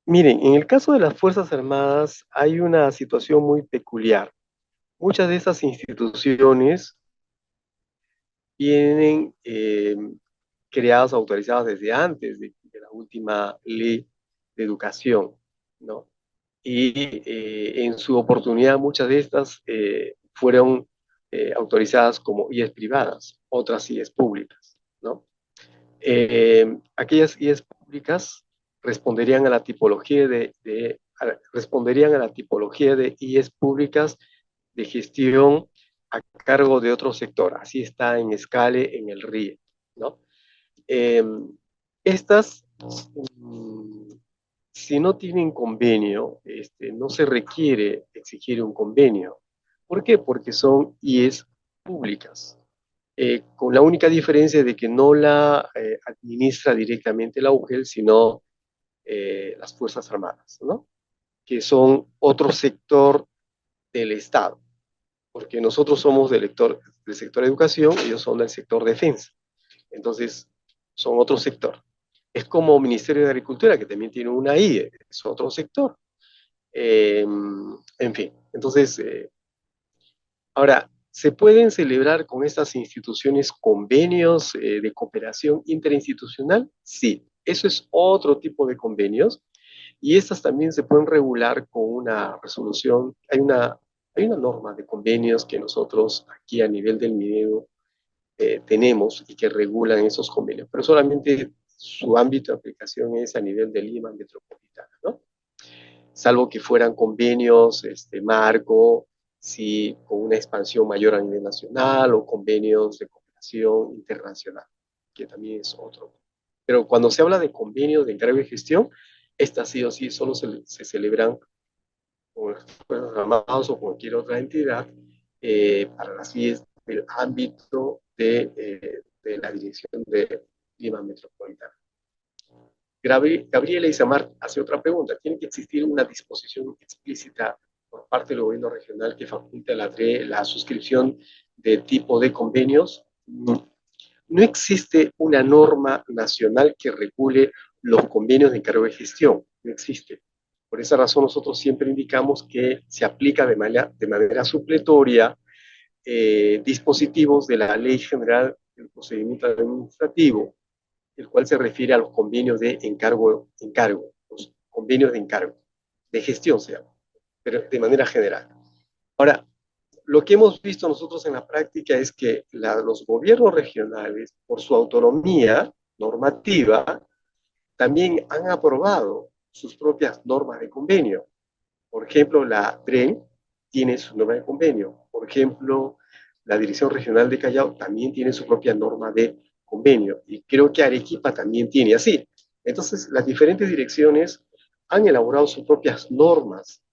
Miren, en el caso de las Fuerzas Armadas hay una situación muy peculiar. Muchas de esas instituciones vienen creadas, autorizadas desde antes de la última ley de educación, ¿no? Y en su oportunidad muchas de estas fueron autorizadas como IES privadas, otras IES públicas, ¿no? Aquellas IES públicas responderían a la tipología responderían a la tipología de IES públicas de gestión a cargo de otro sector. Así está en Escale, en el RIE, ¿no? Eh, estas, mm, si no tienen convenio, no se requiere exigir un convenio. ¿Por qué? Porque son IES públicas, con la única diferencia de que no la administra directamente la UGEL, sino las Fuerzas Armadas, ¿no? Que son otro sector del Estado, porque nosotros somos del sector educación, ellos son del sector defensa. Entonces, son otro sector. Es como Ministerio de Agricultura, que también tiene una IE, es otro sector. En fin, entonces, ahora, ¿se pueden celebrar con estas instituciones convenios de cooperación interinstitucional? Sí, eso es otro tipo de convenios y estas también se pueden regular con una resolución. Hay una norma de convenios que nosotros aquí a nivel del MINEDO tenemos y que regulan esos convenios, pero solamente su ámbito de aplicación es a nivel de Lima metropolitana, ¿no? Salvo que fueran convenios marco, si con una expansión mayor a nivel nacional o convenios de cooperación internacional, que también es otro. Pero cuando se habla de convenios de encargo de gestión, estas sí o sí solo se celebran con las Fuerzas Armadas o cualquier otra entidad para las IES del ámbito de la Dirección de Lima Metropolitana. Gabriela Isamar hace otra pregunta. ¿Tiene que existir una disposición explícita por parte del gobierno regional que faculte a la DRE la suscripción de tipo de convenios? No existe una norma nacional que regule los convenios de encargo de gestión. No existe. Por esa razón nosotros siempre indicamos que se aplica de manera supletoria dispositivos de la Ley General del Procedimiento Administrativo, el cual se refiere a los convenios de encargo, los convenios de encargo. de gestión se llama, pero de manera general. Ahora, lo que hemos visto nosotros en la práctica es que los gobiernos regionales, por su autonomía normativa, también han aprobado sus propias normas de convenio. Por ejemplo, la DREN tiene su norma de convenio. Por ejemplo, la Dirección Regional de Callao también tiene su propia norma de convenio. Y creo que Arequipa también tiene así. Entonces, las diferentes direcciones han elaborado sus propias normas,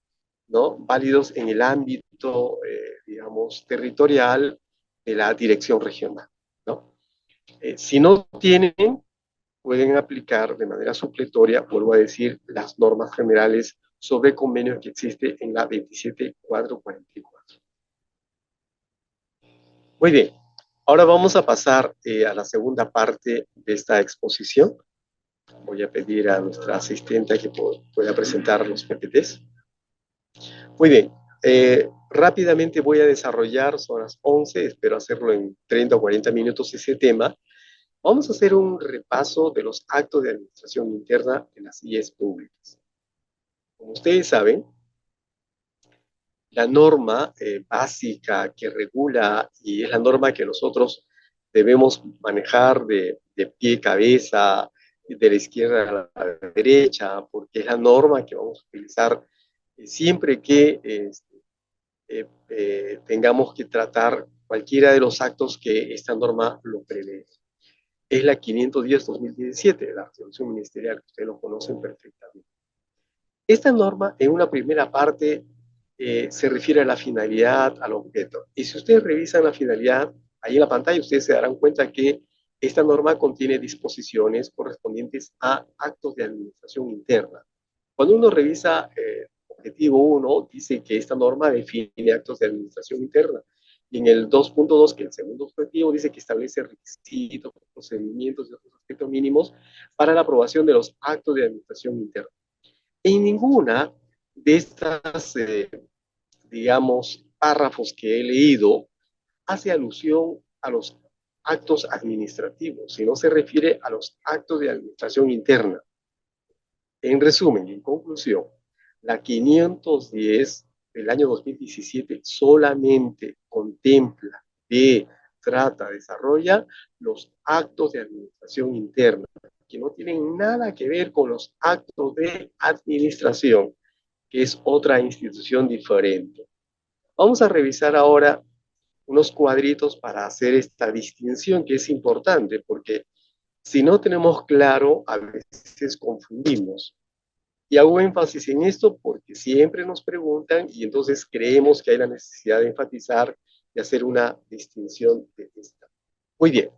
¿no? Válidos en el ámbito, digamos, territorial de la dirección regional, ¿no? Si no tienen, pueden aplicar de manera supletoria, vuelvo a decir, las normas generales sobre convenios que existe en la 27444. Muy bien, ahora vamos a pasar a la segunda parte de esta exposición. Voy a pedir a nuestra asistente que pueda presentar los PPTs. Muy bien, rápidamente voy a desarrollar, son las 11, espero hacerlo en 30 o 40 minutos ese tema. Vamos a hacer un repaso de los actos de administración interna en las IES públicas. Como ustedes saben, la norma básica que regula y es la norma que nosotros debemos manejar de pie, cabeza, de la izquierda a la derecha, porque es la norma que vamos a utilizar siempre que tengamos que tratar cualquiera de los actos que esta norma lo prevé. Es la 510-2017, la resolución ministerial, que ustedes lo conocen perfectamente. Esta norma, en una primera parte, se refiere a la finalidad, al objeto. Y si ustedes revisan la finalidad, ahí en la pantalla ustedes se darán cuenta que esta norma contiene disposiciones correspondientes a actos de administración interna. Cuando uno revisa objetivo 1, dice que esta norma define actos de administración interna. Y en el 2.2, que el segundo objetivo, dice que establece requisitos, procedimientos y otros aspectos mínimos para la aprobación de los actos de administración interna. En ninguna de estas, digamos, párrafos que he leído hace alusión a los actos administrativos, sino se refiere a los actos de administración interna. En resumen, en conclusión, la 510 del año 2017 solamente contempla, trata, desarrolla los actos de administración interna, que no tienen nada que ver con los actos de administración, que es otra institución diferente. Vamos a revisar ahora unos cuadritos para hacer esta distinción que es importante, porque si no tenemos claro, a veces confundimos. Y hago énfasis en esto porque siempre nos preguntan y entonces creemos que hay la necesidad de enfatizar y hacer una distinción de esta. Muy bien,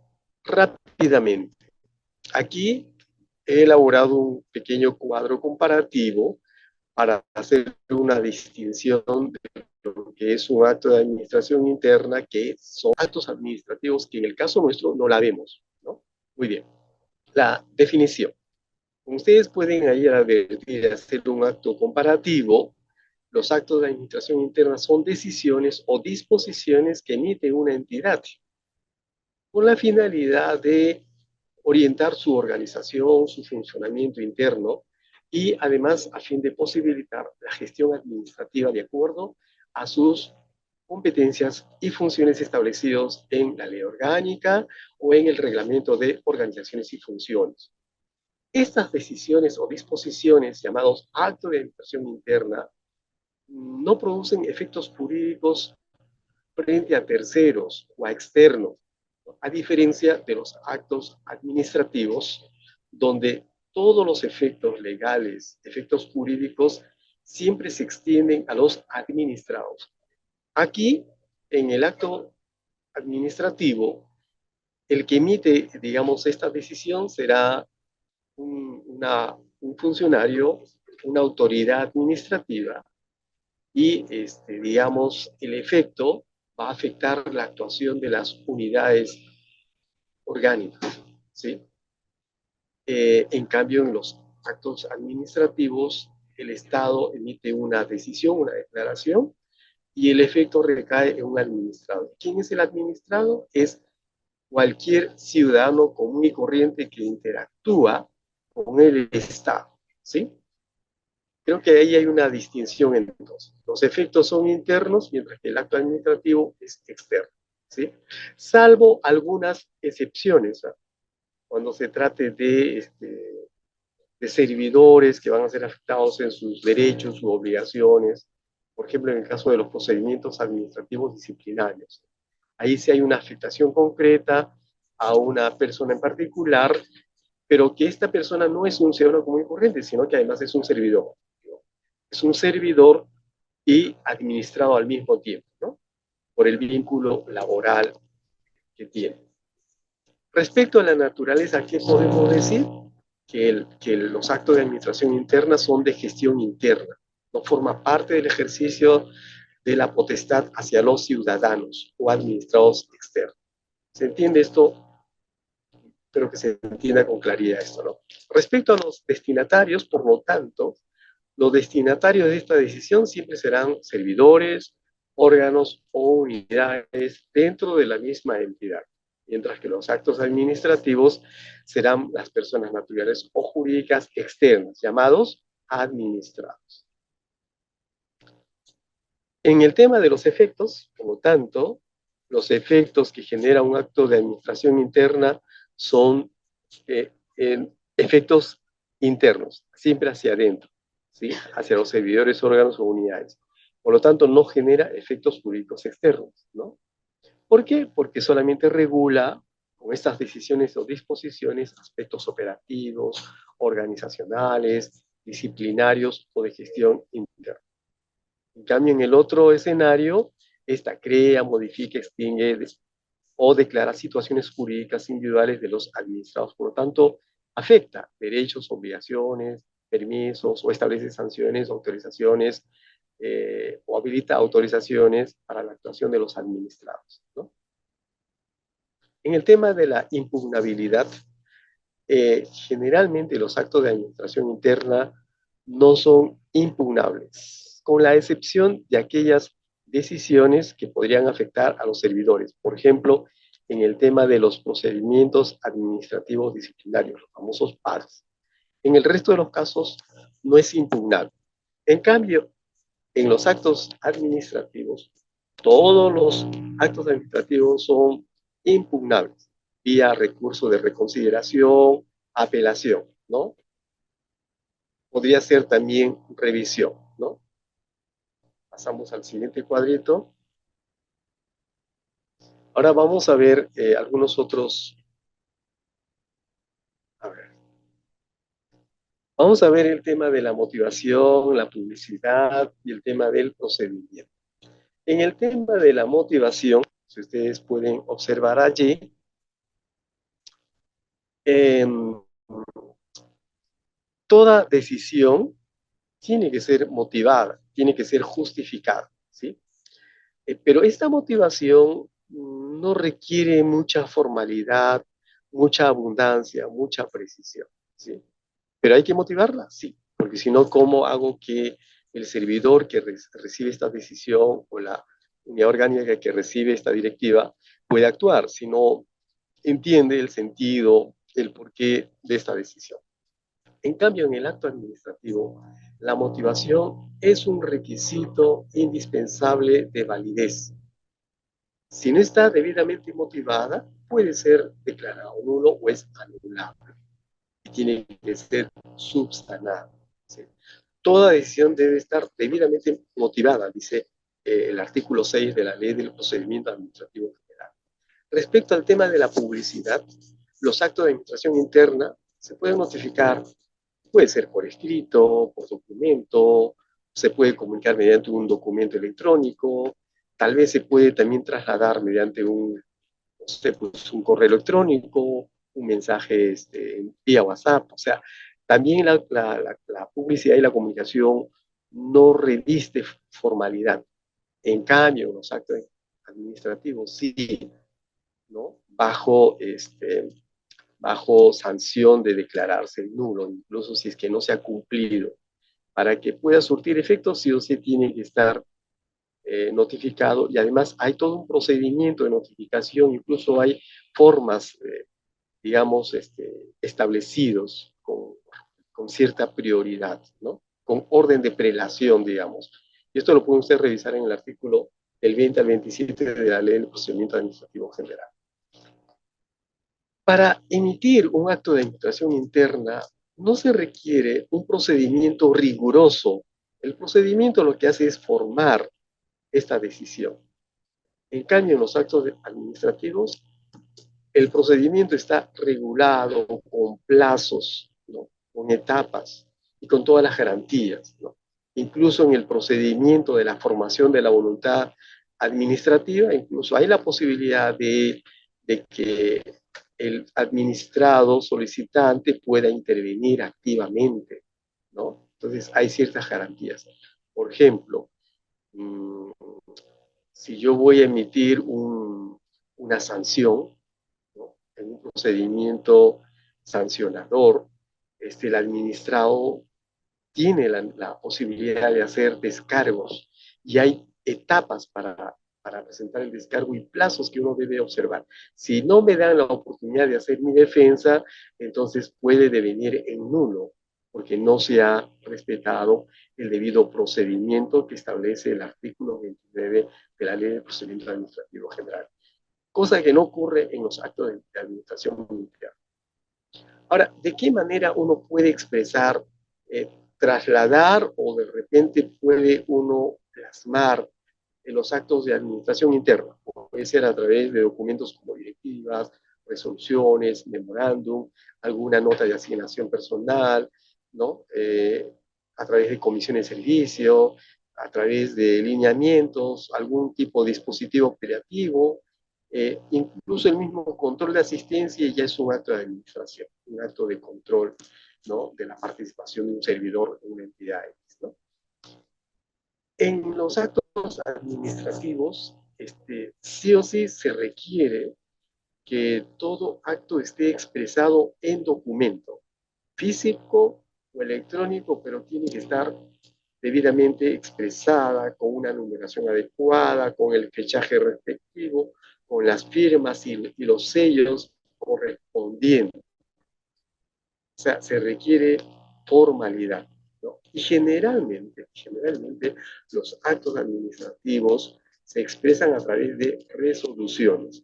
rápidamente. Aquí he elaborado un pequeño cuadro comparativo para hacer una distinción de lo que es un acto de administración interna, que son actos administrativos que en el caso nuestro no la vemos, ¿no? Muy bien. La definición. Como ustedes pueden ahí advertir, hacer un acto comparativo, los actos de administración interna son decisiones o disposiciones que emite una entidad con la finalidad de orientar su organización, su funcionamiento interno y además a fin de posibilitar la gestión administrativa de acuerdo a sus competencias y funciones establecidos en la ley orgánica o en el reglamento de organizaciones y funciones. Estas decisiones o disposiciones, llamados actos de administración interna, no producen efectos jurídicos frente a terceros o a externos, a diferencia de los actos administrativos, donde todos los efectos legales, efectos jurídicos, siempre se extienden a los administrados. Aquí, en el acto administrativo, el que emite, digamos, esta decisión será un funcionario, una autoridad administrativa, y, digamos, el efecto va a afectar la actuación de las unidades orgánicas, ¿sí? En cambio, en los actos administrativos, el Estado emite una decisión, una declaración, y el efecto recae en un administrado. ¿Quién es el administrado? Es cualquier ciudadano común y corriente que interactúa con el Estado, ¿sí? Creo que ahí hay una distinción entonces. Los efectos son internos, mientras que el acto administrativo es externo, ¿sí? Salvo algunas excepciones, ¿ah? Cuando se trate de servidores que van a ser afectados en sus derechos, sus obligaciones, por ejemplo, en el caso de los procedimientos administrativos disciplinarios. Ahí sí hay una afectación concreta a una persona en particular, pero que esta persona no es un ciudadano común y corriente, sino que además es un servidor. ¿No? Es un servidor y administrado al mismo tiempo, ¿no? Por el vínculo laboral que tiene. Respecto a la naturaleza, ¿qué podemos decir? Que los actos de administración interna son de gestión interna, no forma parte del ejercicio de la potestad hacia los ciudadanos o administrados externos. ¿Se entiende esto? Espero que se entienda con claridad esto, ¿no? Respecto a los destinatarios, por lo tanto, los destinatarios de esta decisión siempre serán servidores, órganos o unidades dentro de la misma entidad, mientras que los actos administrativos serán las personas naturales o jurídicas externas, llamados administrados. En el tema de los efectos, por lo tanto, los efectos que genera un acto de administración interna son efectos internos, siempre hacia adentro, ¿sí? Hacia los servidores, órganos o unidades. Por lo tanto, no genera efectos jurídicos externos, ¿no? ¿Por qué? Porque solamente regula con estas decisiones o disposiciones aspectos operativos, organizacionales, disciplinarios o de gestión interna. En cambio, en el otro escenario, esta crea, modifica, extingue o declara situaciones jurídicas individuales de los administrados. Por lo tanto, afecta derechos, obligaciones, permisos o establece sanciones, autorizaciones o habilita autorizaciones para la actuación de los administrados, ¿no? En el tema de la impugnabilidad, generalmente los actos de administración interna no son impugnables, con la excepción de aquellas decisiones que podrían afectar a los servidores. Por ejemplo, en el tema de los procedimientos administrativos disciplinarios, los famosos PADs. En el resto de los casos no es impugnable. En cambio, en los actos administrativos, todos los actos administrativos son impugnables vía recurso de reconsideración, apelación, ¿no? Podría ser también revisión, ¿no? Pasamos al siguiente cuadrito. Ahora vamos a ver algunos otros. A ver. Vamos a ver el tema de la motivación, la publicidad y el tema del procedimiento. En el tema de la motivación, si ustedes pueden observar allí, eh, toda decisión tiene que ser motivada, tiene que ser justificada, ¿sí? Pero esta motivación no requiere mucha formalidad, mucha abundancia, mucha precisión, ¿sí? Pero hay que motivarla, sí, porque si no, ¿cómo hago que el servidor que recibe esta decisión o la unidad orgánica que recibe esta directiva pueda actuar si no entiende el sentido, el porqué de esta decisión? En cambio, en el acto administrativo, la motivación es un requisito indispensable de validez. Si no está debidamente motivada, puede ser declarado nulo o es anulable. Y tiene que ser subsanado, ¿sí? Toda decisión debe estar debidamente motivada, dice el artículo 6 de la Ley del Procedimiento Administrativo General. Respecto al tema de la publicidad, los actos de administración interna se pueden notificar. Puede ser por escrito, por documento, se puede comunicar mediante un documento electrónico, tal vez se puede también trasladar mediante no sé, pues un correo electrónico, un mensaje vía WhatsApp. O sea, también la publicidad y la comunicación no reviste formalidad. En cambio, los actos administrativos sí, ¿no? Bajo sanción de declararse nulo, incluso si es que no se ha cumplido. Para que pueda surtir efectos, sí o sí tiene que estar notificado, y además hay todo un procedimiento de notificación, incluso hay formas, digamos, establecidos con cierta prioridad, ¿no? con orden de prelación, digamos. Y esto lo pueden ustedes revisar en el artículo del 20 al 27 de la Ley del Procedimiento Administrativo General. Para emitir un acto de administración interna no se requiere un procedimiento riguroso. El procedimiento lo que hace es formar esta decisión. En cambio, en los actos administrativos, el procedimiento está regulado con plazos, ¿no? Con etapas y con todas las garantías, ¿no? Incluso en el procedimiento de la formación de la voluntad administrativa, incluso hay la posibilidad de que el administrado solicitante pueda intervenir activamente, ¿no? Entonces hay ciertas garantías. Por ejemplo, si yo voy a emitir una sanción, ¿no? En un procedimiento sancionador, el administrado tiene la posibilidad de hacer descargos y hay etapas para presentar el descargo y plazos que uno debe observar. Si no me dan la oportunidad de hacer mi defensa, entonces puede devenir en nulo, porque no se ha respetado el debido procedimiento que establece el artículo 29 de la Ley de Procedimiento Administrativo General, cosa que no ocurre en los actos de administración interna. Ahora, ¿de qué manera uno puede expresar, trasladar o de repente puede uno plasmar en los actos de administración interna? Puede ser a través de documentos como directivas, resoluciones, memorándum, alguna nota de asignación personal, ¿no? A través de comisiones de servicio, a través de lineamientos, algún tipo de dispositivo operativo, incluso el mismo control de asistencia ya es un acto de administración, un acto de control, ¿no? De la participación de un servidor en una entidad X, ¿no? En los actos administrativos, sí o sí se requiere que todo acto esté expresado en documento, físico o electrónico, pero tiene que estar debidamente expresada, con una numeración adecuada, con el fechaje respectivo, con las firmas y los sellos correspondientes. O sea, se requiere formalidad, ¿no? Y generalmente los actos administrativos se expresan a través de resoluciones.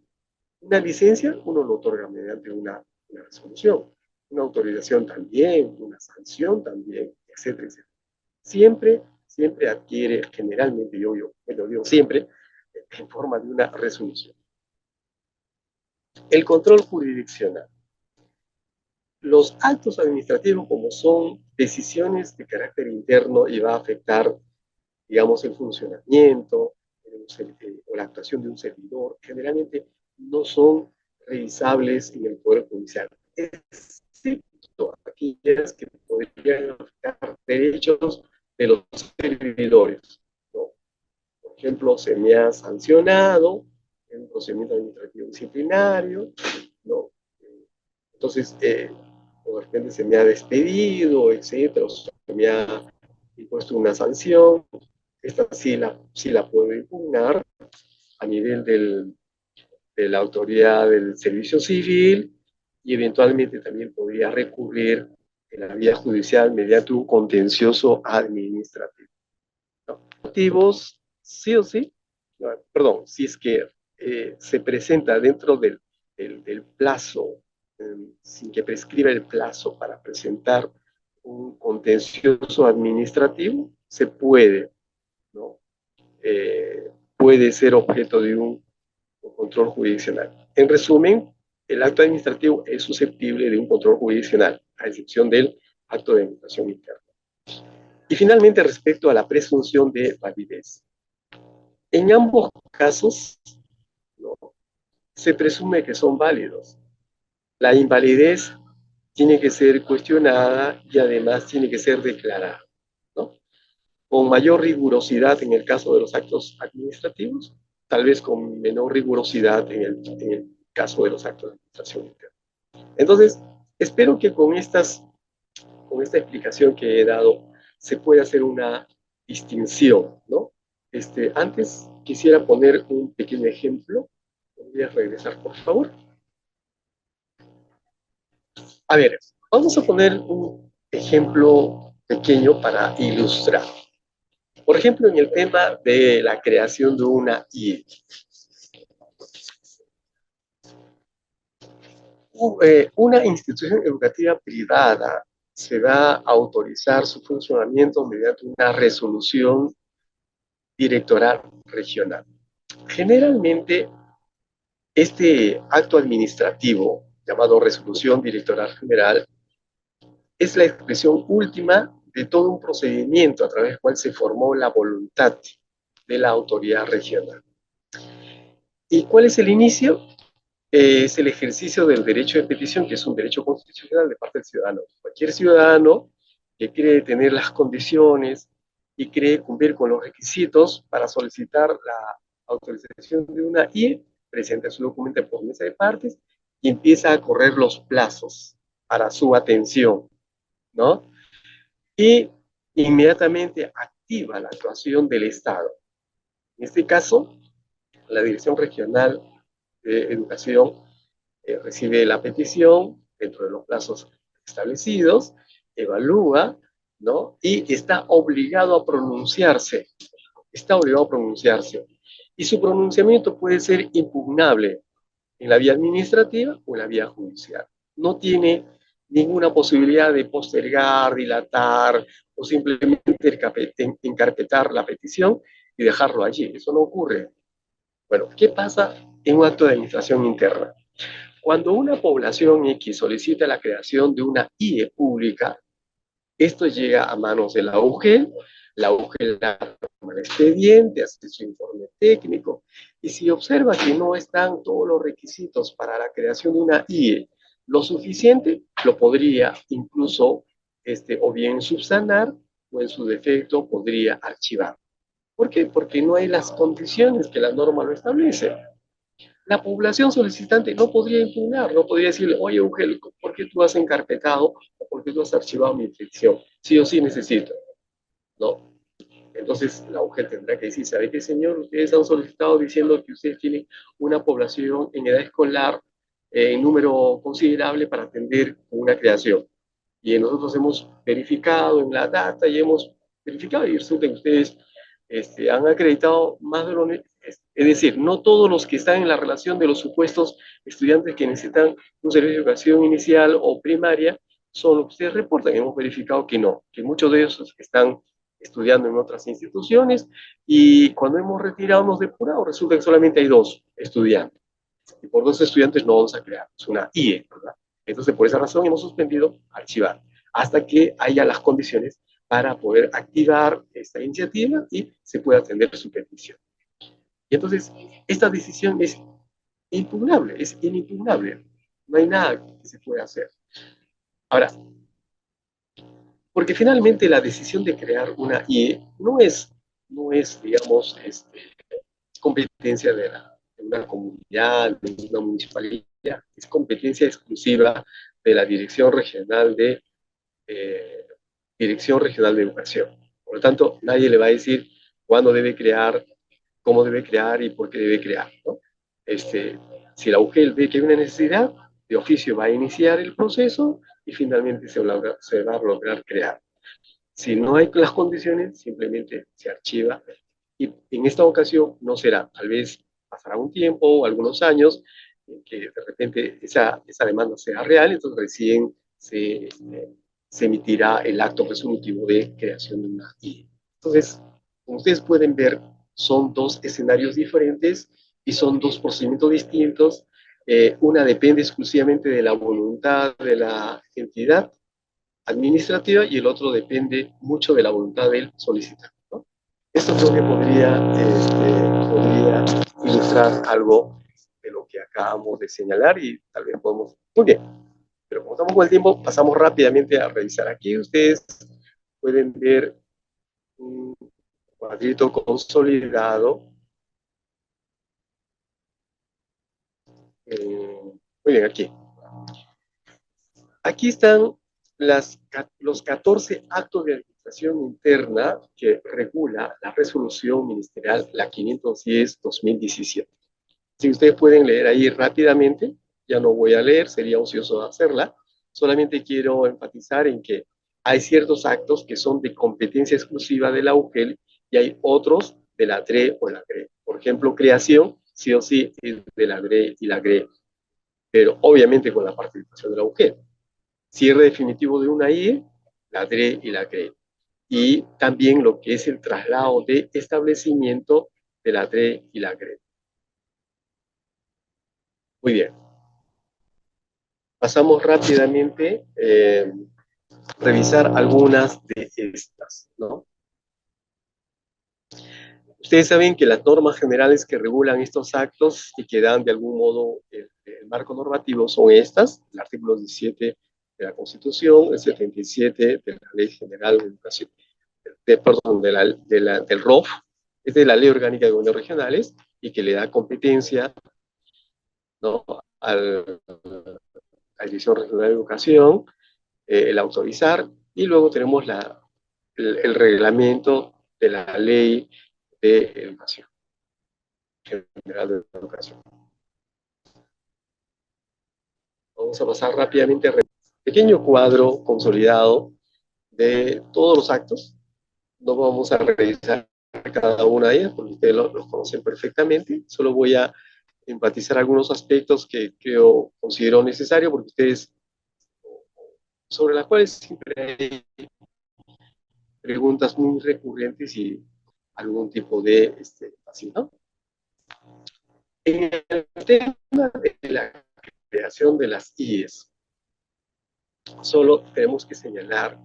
Una licencia uno lo otorga mediante una resolución, una autorización también, una sanción también, etcétera, etcétera. Siempre adquiere, generalmente, yo digo siempre, en forma de una resolución. El control jurisdiccional. Los actos administrativos, como son decisiones de carácter interno y va a afectar, digamos, el funcionamiento o la actuación de un servidor, generalmente no son revisables en el Poder Judicial, excepto aquellas que podrían afectar derechos de los servidores, ¿no? Por ejemplo, se me ha sancionado en un procedimiento administrativo disciplinario, ¿no? Entonces, o de repente se me ha despedido, etcétera, o se me ha impuesto una sanción. Esta sí la puedo impugnar a nivel de la autoridad del servicio civil y eventualmente también podría recurrir en la vía judicial mediante un contencioso administrativo, ¿no? Motivos, sí o sí, no, perdón, si es que se presenta dentro del plazo, sin que prescriba el plazo para presentar un contencioso administrativo, se puede, ¿no? Puede ser objeto de un control jurisdiccional. En resumen, el acto administrativo es susceptible de un control jurisdiccional, a excepción del acto de administración interna. Y finalmente, respecto a la presunción de validez. En ambos casos, ¿no?, se presume que son válidos. La invalidez tiene que ser cuestionada y además tiene que ser declarada, ¿no? Con mayor rigurosidad en el caso de los actos administrativos, tal vez con menor rigurosidad en el caso de los actos de administración interna. Entonces, espero que con esta explicación que he dado se pueda hacer una distinción, ¿no? Antes quisiera poner un pequeño ejemplo. ¿Podrías regresar, por favor? A ver, vamos a poner un ejemplo pequeño para ilustrar. Por ejemplo, en el tema de la creación de una IE. Una institución educativa privada se va a autorizar su funcionamiento mediante una resolución directoral regional. Generalmente, este acto administrativo, llamado resolución directoral general, es la expresión última de todo un procedimiento a través del cual se formó la voluntad de la autoridad regional. ¿Y cuál es el inicio? Es el ejercicio del derecho de petición, que es un derecho constitucional de parte del ciudadano. Cualquier ciudadano que cree tener las condiciones y cree cumplir con los requisitos para solicitar la autorización de una IE, presenta su documento por mesa de partes y empieza a correr los plazos para su atención, ¿no? Y inmediatamente activa la actuación del Estado. En este caso, la Dirección Regional de Educación recibe la petición dentro de los plazos establecidos, evalúa, ¿no? Y está obligado a pronunciarse. Está obligado a pronunciarse. Y su pronunciamiento puede ser impugnable en la vía administrativa o en la vía judicial. No tiene ninguna posibilidad de postergar, dilatar o simplemente encarpetar la petición y dejarlo allí. Eso no ocurre. Bueno, ¿qué pasa en un acto de administración interna? Cuando una población X solicita la creación de una IE pública, esto llega a manos de la UGEL toma el expediente, hace su informe técnico, y si observa que no están todos los requisitos para la creación de una IE lo suficiente, lo podría incluso o bien subsanar o en su defecto podría archivar. ¿Por qué? Porque no hay las condiciones que la norma lo establece. La población solicitante no podría impugnar, no podría decirle, oye, Eugel, ¿por qué tú has encarpetado o por qué tú has archivado mi petición? Sí o sí necesito. No. Entonces la UGEL tendrá que decir, ¿sabe qué, señor? Ustedes han solicitado diciendo que ustedes tienen una población en edad escolar en número considerable para atender una creación. Y nosotros hemos verificado en la data y hemos verificado y resulta que ustedes han acreditado más de lo necesario. Es decir, no todos los que están en la relación de los supuestos estudiantes que necesitan un servicio de educación inicial o primaria son los que ustedes reportan. Hemos verificado que no, que muchos de ellos están estudiando en otras instituciones y cuando hemos retirado, hemos depurado, resulta que solamente hay 2 estudiantes. Y por 2 estudiantes no vamos a crear, es una IE, ¿verdad? Entonces, por esa razón hemos suspendido archivar hasta que haya las condiciones para poder activar esta iniciativa y se pueda atender su petición. Y entonces, esta decisión es impugnable, es inimpugnable. No hay nada que se pueda hacer. Ahora, porque finalmente la decisión de crear una IE no es digamos, competencia de una comunidad, de una municipalidad, es competencia exclusiva de la eh, Dirección Regional de Educación. Por lo tanto, nadie le va a decir cuándo debe crear, cómo debe crear y por qué debe crear, ¿no? Si la UGEL ve que hay una necesidad, de oficio va a iniciar el proceso y finalmente se va a lograr crear. Si no hay las condiciones, simplemente se archiva. Y en esta ocasión no será, tal vez pasará un tiempo o algunos años en que de repente esa demanda sea real, entonces recién se emitirá el acto presuntivo de creación de una IE. Entonces, como ustedes pueden ver, son 2 escenarios diferentes y son 2 procedimientos distintos. Una depende exclusivamente de la voluntad de la entidad administrativa y el otro depende mucho de la voluntad del solicitante, ¿no? Esto creo que podría ilustrar algo de lo que acabamos de señalar y tal vez podemos... Muy bien, pero como estamos con el tiempo, pasamos rápidamente a revisar. Aquí ustedes pueden ver un cuadrito consolidado. Muy bien, aquí. Aquí están los 14 actos de administración interna que regula la resolución ministerial, la 510-2017. Si ustedes pueden leer ahí rápidamente, ya no voy a leer, sería ocioso hacerla, solamente quiero enfatizar en que hay ciertos actos que son de competencia exclusiva de la UGEL y hay otros de la DRE o la GRE. Por ejemplo, creación, sí o sí, es de la DRE y la GRE, pero obviamente con la participación de la UGEL. Cierre definitivo de una IE, la DRE y la GRE. Y también lo que es el traslado de establecimiento de la DRE y la GRE. Muy bien. Pasamos rápidamente revisar algunas de estas, ¿no? Ustedes saben que las normas generales que regulan estos actos y que dan de algún modo el marco normativo son estas, el artículo 17 de la Constitución, el 77 de la Ley General de Educación, perdón, del ROF, es de la Ley Orgánica de Gobiernos Regionales y que le da competencia, ¿no?, a la Dirección Regional de Educación, el autorizar, y luego tenemos el reglamento de la Ley de Educación General de Educación. Vamos a pasar rápidamente a un pequeño cuadro consolidado de todos los actos. No vamos a revisar cada una de ellas porque ustedes los conocen perfectamente. Solo voy a enfatizar algunos aspectos que considero necesario porque ustedes, sobre las cuales siempre hay preguntas muy recurrentes y algún tipo de así, ¿no? En el tema de la creación de las IES, solo tenemos que señalar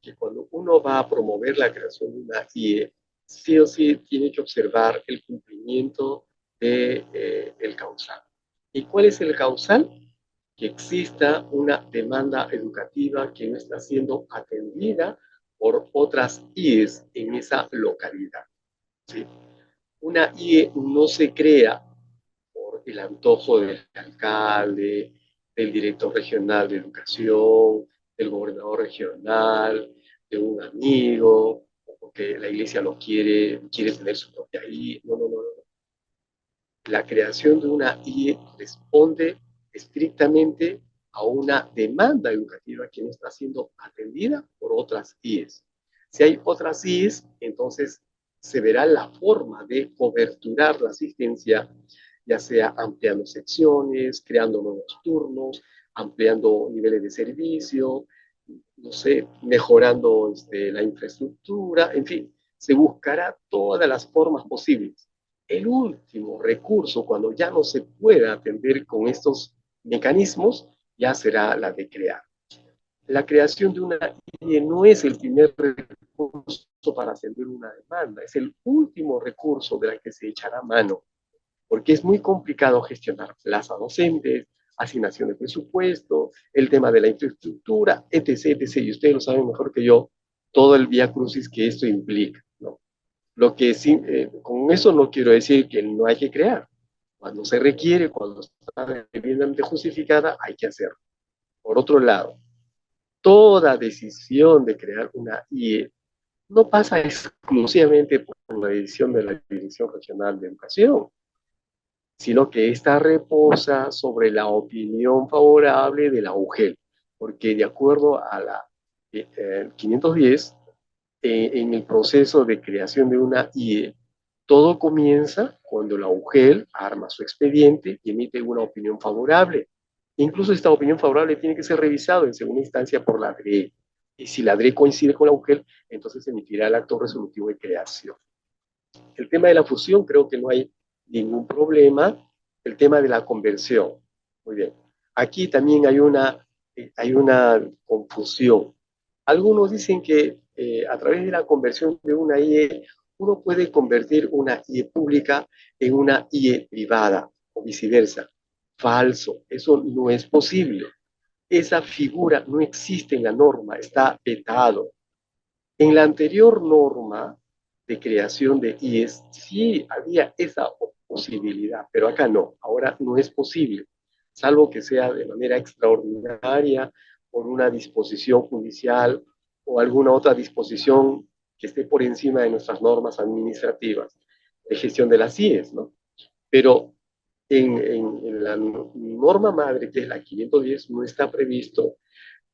que cuando uno va a promover la creación de una IE, sí o sí tiene que observar el cumplimiento del causal. ¿Y cuál es el causal? Que exista una demanda educativa que no está siendo atendida por otras IES en esa localidad, ¿sí? Una IE no se crea por el antojo del alcalde, del director regional de educación, del gobernador regional, de un amigo, o porque la iglesia lo quiere tener su propia IE. No, no, no, no. La creación de una IE responde estrictamente a una demanda educativa que no está siendo atendida por otras IES. Si hay otras IES, entonces se verá la forma de coberturar la asistencia, ya sea ampliando secciones, creando nuevos turnos, ampliando niveles de servicio, no sé, mejorando la infraestructura, en fin, se buscará todas las formas posibles. El último recurso, cuando ya no se pueda atender con estos mecanismos, ya será la de crear. La creación de una IE no es el primer recurso para atender una demanda, es el último recurso de la que se echará mano, porque es muy complicado gestionar plazas docentes, asignación de presupuesto, el tema de la infraestructura, etc., etc., y ustedes lo saben mejor que yo, todo el vía crucis que esto implica, ¿no? Lo que sí, con eso no quiero decir que no hay que crear. Cuando se requiere, cuando está debidamente justificada, hay que hacerlo. Por otro lado, toda decisión de crear una IE no pasa exclusivamente por la decisión de la Dirección Regional de Educación, sino que esta reposa sobre la opinión favorable de la UGEL, porque de acuerdo a la 510, en el proceso de creación de una IE, todo comienza cuando la UGEL arma su expediente y emite una opinión favorable. Incluso esta opinión favorable tiene que ser revisada en segunda instancia por la DRE. Y si la DRE coincide con la UGEL, entonces emitirá el acto resolutivo de creación. El tema de la fusión creo que no hay ningún problema. El tema de la conversión. Muy bien. Aquí también hay una confusión. Algunos dicen que a través de la conversión de una IE, uno puede convertir una IE pública en una IE privada o viceversa. Falso, eso no es posible. Esa figura no existe en la norma, está vetado. En la anterior norma de creación de IES sí había esa posibilidad, pero acá no, ahora no es posible, salvo que sea de manera extraordinaria por una disposición judicial o alguna otra disposición que esté por encima de nuestras normas administrativas de gestión de las IES, ¿no? Pero en la norma madre, que es la 510, no está previsto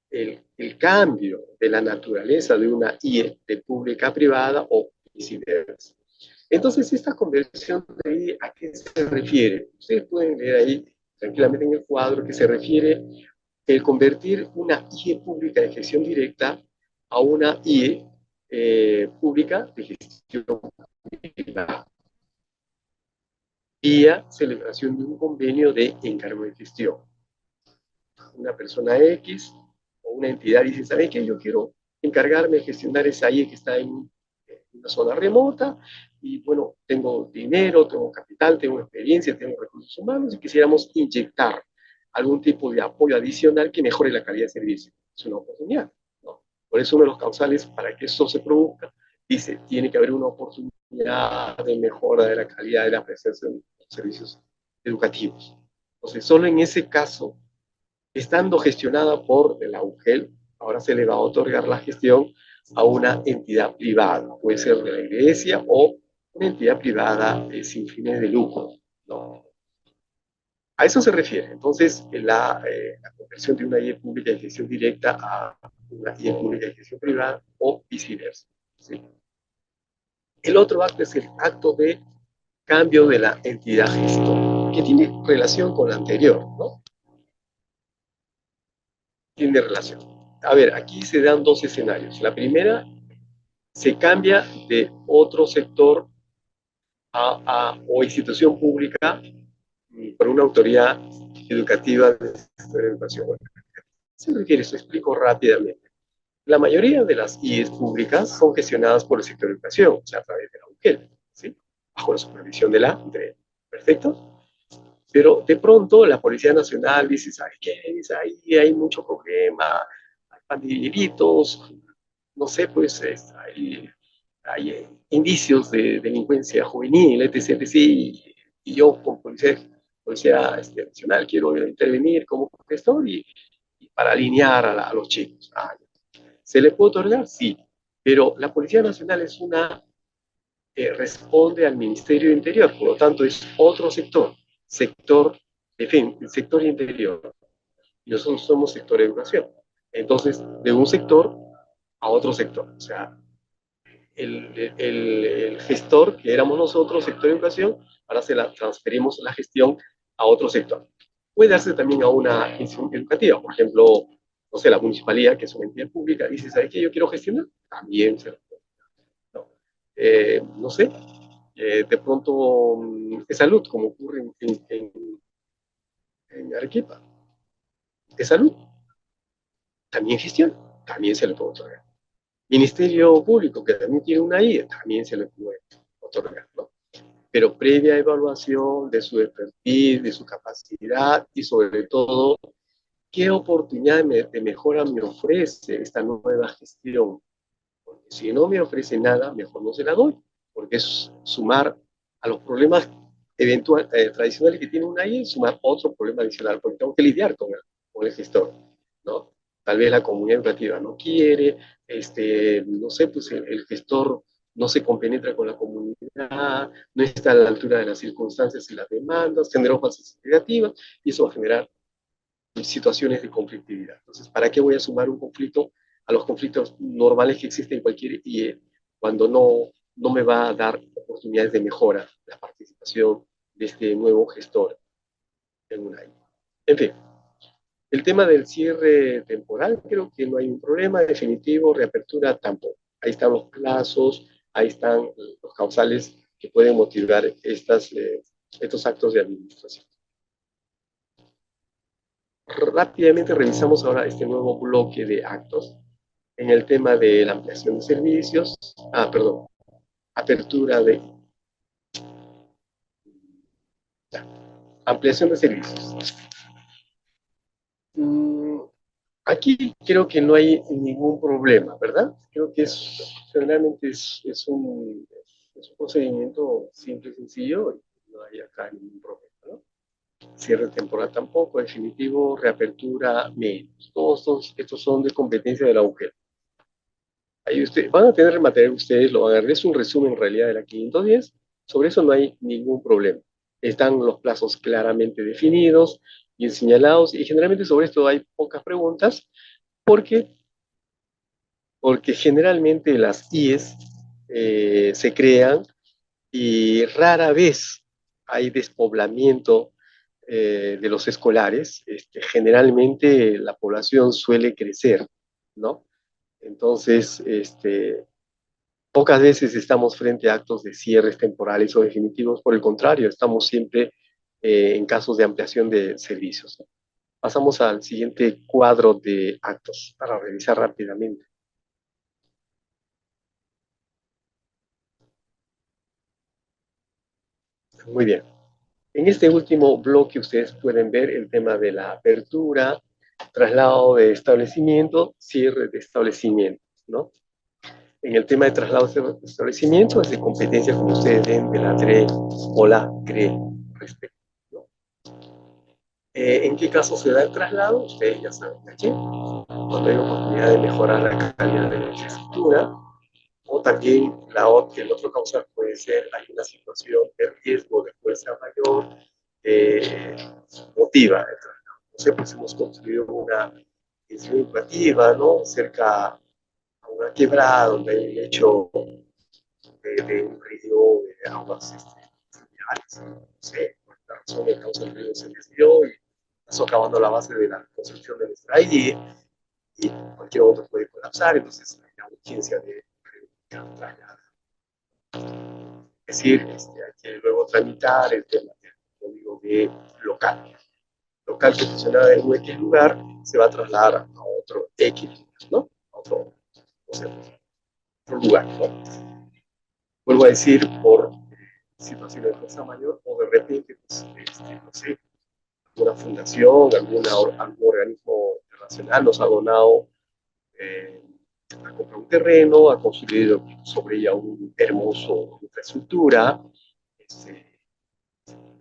el cambio de la naturaleza de una IE de pública a privada o viceversa. Entonces, esta conversión de IE, ¿a qué se refiere? Ustedes pueden leer ahí tranquilamente en el cuadro que se refiere el convertir una IE pública de gestión directa a una IE pública de gestión privada, vía celebración de un convenio de encargo de gestión. Una persona X o una entidad dice, ¿sabe qué? Yo quiero encargarme de gestionar esa IE que está en una zona remota y bueno, tengo dinero, tengo capital, tengo experiencia, tengo recursos humanos y quisiéramos inyectar algún tipo de apoyo adicional que mejore la calidad de servicio. Es una oportunidad, ¿no? Por eso uno de los causales para que eso se produzca dice, tiene que haber una oportunidad de mejora de la calidad de la prestación de los servicios educativos. Entonces, solo en ese caso, estando gestionada por la UGEL, ahora se le va a otorgar la gestión a una entidad privada, puede ser de la iglesia o una entidad privada sin fines de lucro, ¿no? A eso se refiere. Entonces, la conversión de una IE pública de gestión directa a una IE pública de gestión privada o viceversa, ¿sí? El otro acto es el acto de cambio de la entidad gestora, que tiene relación con la anterior, ¿no? Tiene relación. A ver, aquí se dan dos escenarios. La primera, se cambia de otro sector o institución pública por una autoridad educativa de educación. Se refiere, eso explico rápidamente. La mayoría de las IES públicas son gestionadas por el sector de educación, o sea, a través de la UGEL, ¿sí? Bajo la supervisión de la UGEL. ¿Perfecto? Pero de pronto la Policía Nacional dice, ¿sabes qué? Dice, ahí hay mucho problema, hay pandilleritos, no sé, pues hay indicios de delincuencia juvenil, etc. etc. Y yo como policía nacional quiero intervenir como gestor y para alinear a los chicos. ¿Se le puede otorgar? Sí, pero la Policía Nacional es una responde al Ministerio de Interior, por lo tanto es otro sector sector interior. Y nosotros somos sector educación. Entonces, de un sector a otro sector. O sea, el gestor que éramos nosotros, sector educación, ahora transferimos la gestión a otro sector. Puede darse también a una institución educativa, por ejemplo, no sé, la municipalidad, que es una entidad pública, dice, ¿sabes qué yo quiero gestionar? También se lo puede. ¿No? No sé, de pronto de salud, como ocurre en Arequipa, de salud, también gestión, también se le puede otorgar. Ministerio Público, que también tiene una IE, también se le puede otorgar, ¿no? Pero previa evaluación de su expertise, de su capacidad y sobre todo, qué oportunidad de mejora me ofrece esta nueva gestión. Porque si no me ofrece nada, mejor no se la doy, porque es sumar a los problemas tradicionales que tiene una IE, sumar otro problema adicional, porque tengo que lidiar con el gestor, ¿no? Tal vez la comunidad educativa no quiere, no sé, pues el gestor no se compenetra con la comunidad, no está a la altura de las circunstancias y las demandas, generó falsas expectativas, y eso va a generar situaciones de conflictividad. Entonces, ¿para qué voy a sumar un conflicto a los conflictos normales que existen en cualquier IE cuando no me va a dar oportunidades de mejora la participación de este nuevo gestor en un año? En fin, el tema del cierre temporal, creo que no hay un problema definitivo, reapertura tampoco. Ahí están los plazos, ahí están los causales que pueden motivar estos actos de administración. Rápidamente revisamos ahora este nuevo bloque de actos en el tema de la ampliación de servicios, perdón, apertura de ya, ampliación de servicios. Aquí creo que no hay ningún problema, ¿verdad? Creo que generalmente es un procedimiento simple y sencillo y no hay acá ningún problema, ¿no? Cierre temporal tampoco, definitivo, reapertura menos. Todos estos son de competencia de la UGEL. Ahí van a tener el material ustedes, lo van a ver, es un resumen en realidad de la 510, sobre eso no hay ningún problema. Están los plazos claramente definidos, bien señalados, y generalmente sobre esto hay pocas preguntas, ¿Por qué? Porque generalmente las IES se crean y rara vez hay despoblamiento de los escolares. Generalmente la población suele crecer, ¿no? Entonces, pocas veces estamos frente a actos de cierres temporales o definitivos. Por el contrario, estamos siempre en casos de ampliación de servicios. Pasamos al siguiente cuadro de actos para revisar rápidamente. Muy bien. En este último bloque ustedes pueden ver el tema de la apertura, traslado de establecimiento, cierre de establecimiento, ¿no? En el tema de traslado de establecimiento es de competencia, como ustedes ven, de la TRE o la CRE respecto, ¿no? ¿En qué caso se da el traslado? Ustedes ya saben aquí, cuando hay oportunidad de mejorar la calidad de la infraestructura, o también el otro causal puede ser, hay una situación de riesgo de fuerza mayor, motiva el traslado. No sé, pues hemos construido una institución educativa, ¿no? Cerca a una quebrada donde hay un lecho de un río de aguas fluviales, no sé, por esta razón el cauce del río se desvió y está socavando la base de la construcción de nuestra IE y cualquier otro puede colapsar, entonces hay la urgencia de traslado. Es decir, hay que luego tramitar el tema del código de local. Local que funcionaba en un X lugar se va a trasladar a otro X, ¿no? A otro, no sé, otro lugar, ¿no? Vuelvo a decir, por situación de fuerza mayor o de repente, pues, no sé, alguna fundación, algún organismo internacional nos ha donado eh, a comprar un terreno, a construir sobre ella un hermoso infraestructura.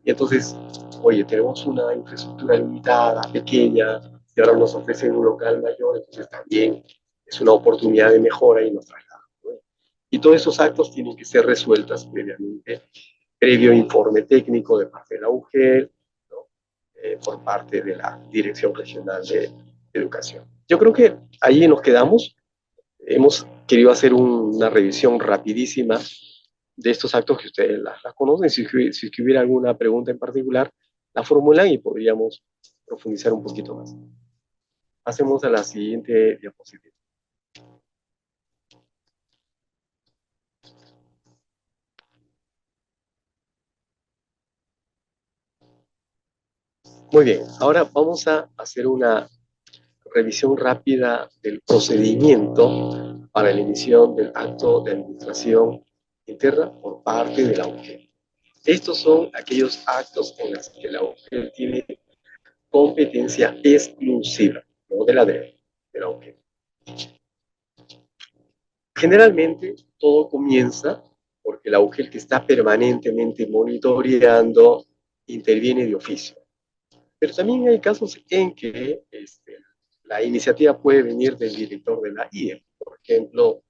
Y entonces, oye, tenemos una infraestructura limitada, pequeña, y ahora nos ofrecen un local mayor, entonces también es una oportunidad de mejora y nos traslada, ¿no? Y todos esos actos tienen que ser resueltos previamente, previo informe técnico de parte de la UGEL, ¿no? Por parte de la Dirección Regional de Educación. Yo creo que ahí nos quedamos. Hemos querido hacer una revisión rapidísima de estos actos que ustedes las conocen. Si hubiera alguna pregunta en particular, la formulan y podríamos profundizar un poquito más. Pasemos a la siguiente diapositiva. Muy bien, ahora vamos a hacer una revisión rápida del procedimiento para la emisión del acto de administración interna por parte de la UGEL. Estos son aquellos actos en los que la UGEL tiene competencia exclusiva, no de la UGEL. Generalmente todo comienza porque la UGEL, que está permanentemente monitoreando, interviene de oficio. Pero también hay casos en que la iniciativa puede venir del director de la IE, por ejemplo,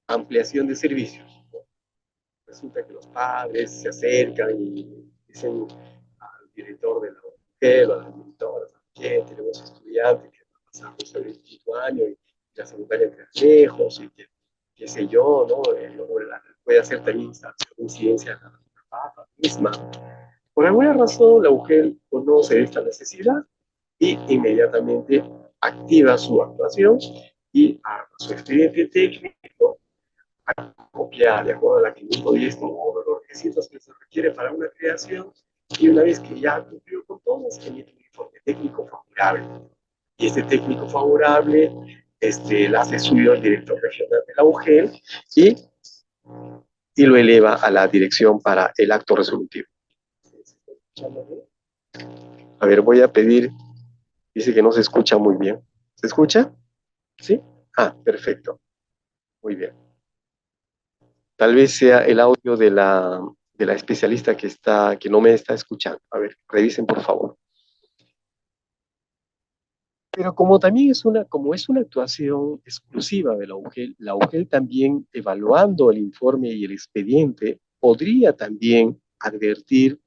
ampliación de servicios. Resulta que los padres se acercan y dicen al director de la UGEL o a la directora, que tenemos estudiantes que van a pasar el quinto año y la secundaria queda lejos y que, qué sé yo, ¿no? Puede hacer también incidencia a la papa misma. Por alguna razón, la UGEL conoce esta necesidad y inmediatamente activa su actuación y arma su expediente técnico, copia de acuerdo a la 510 o los requisitos que se requiere para una creación, y una vez que ya ha cumplido con todo, se emite un informe técnico favorable. Y este técnico favorable la hace suyo el director regional de la UGEL y lo eleva a la dirección para el acto resolutivo. A ver, voy a pedir, dice que no se escucha muy bien. ¿Se escucha? ¿Sí? Ah, perfecto. Muy bien. Tal vez sea el audio de la especialista que no me está escuchando. A ver, revisen por favor. Pero como también como es una actuación exclusiva de la UGEL también, evaluando el informe y el expediente, podría también advertir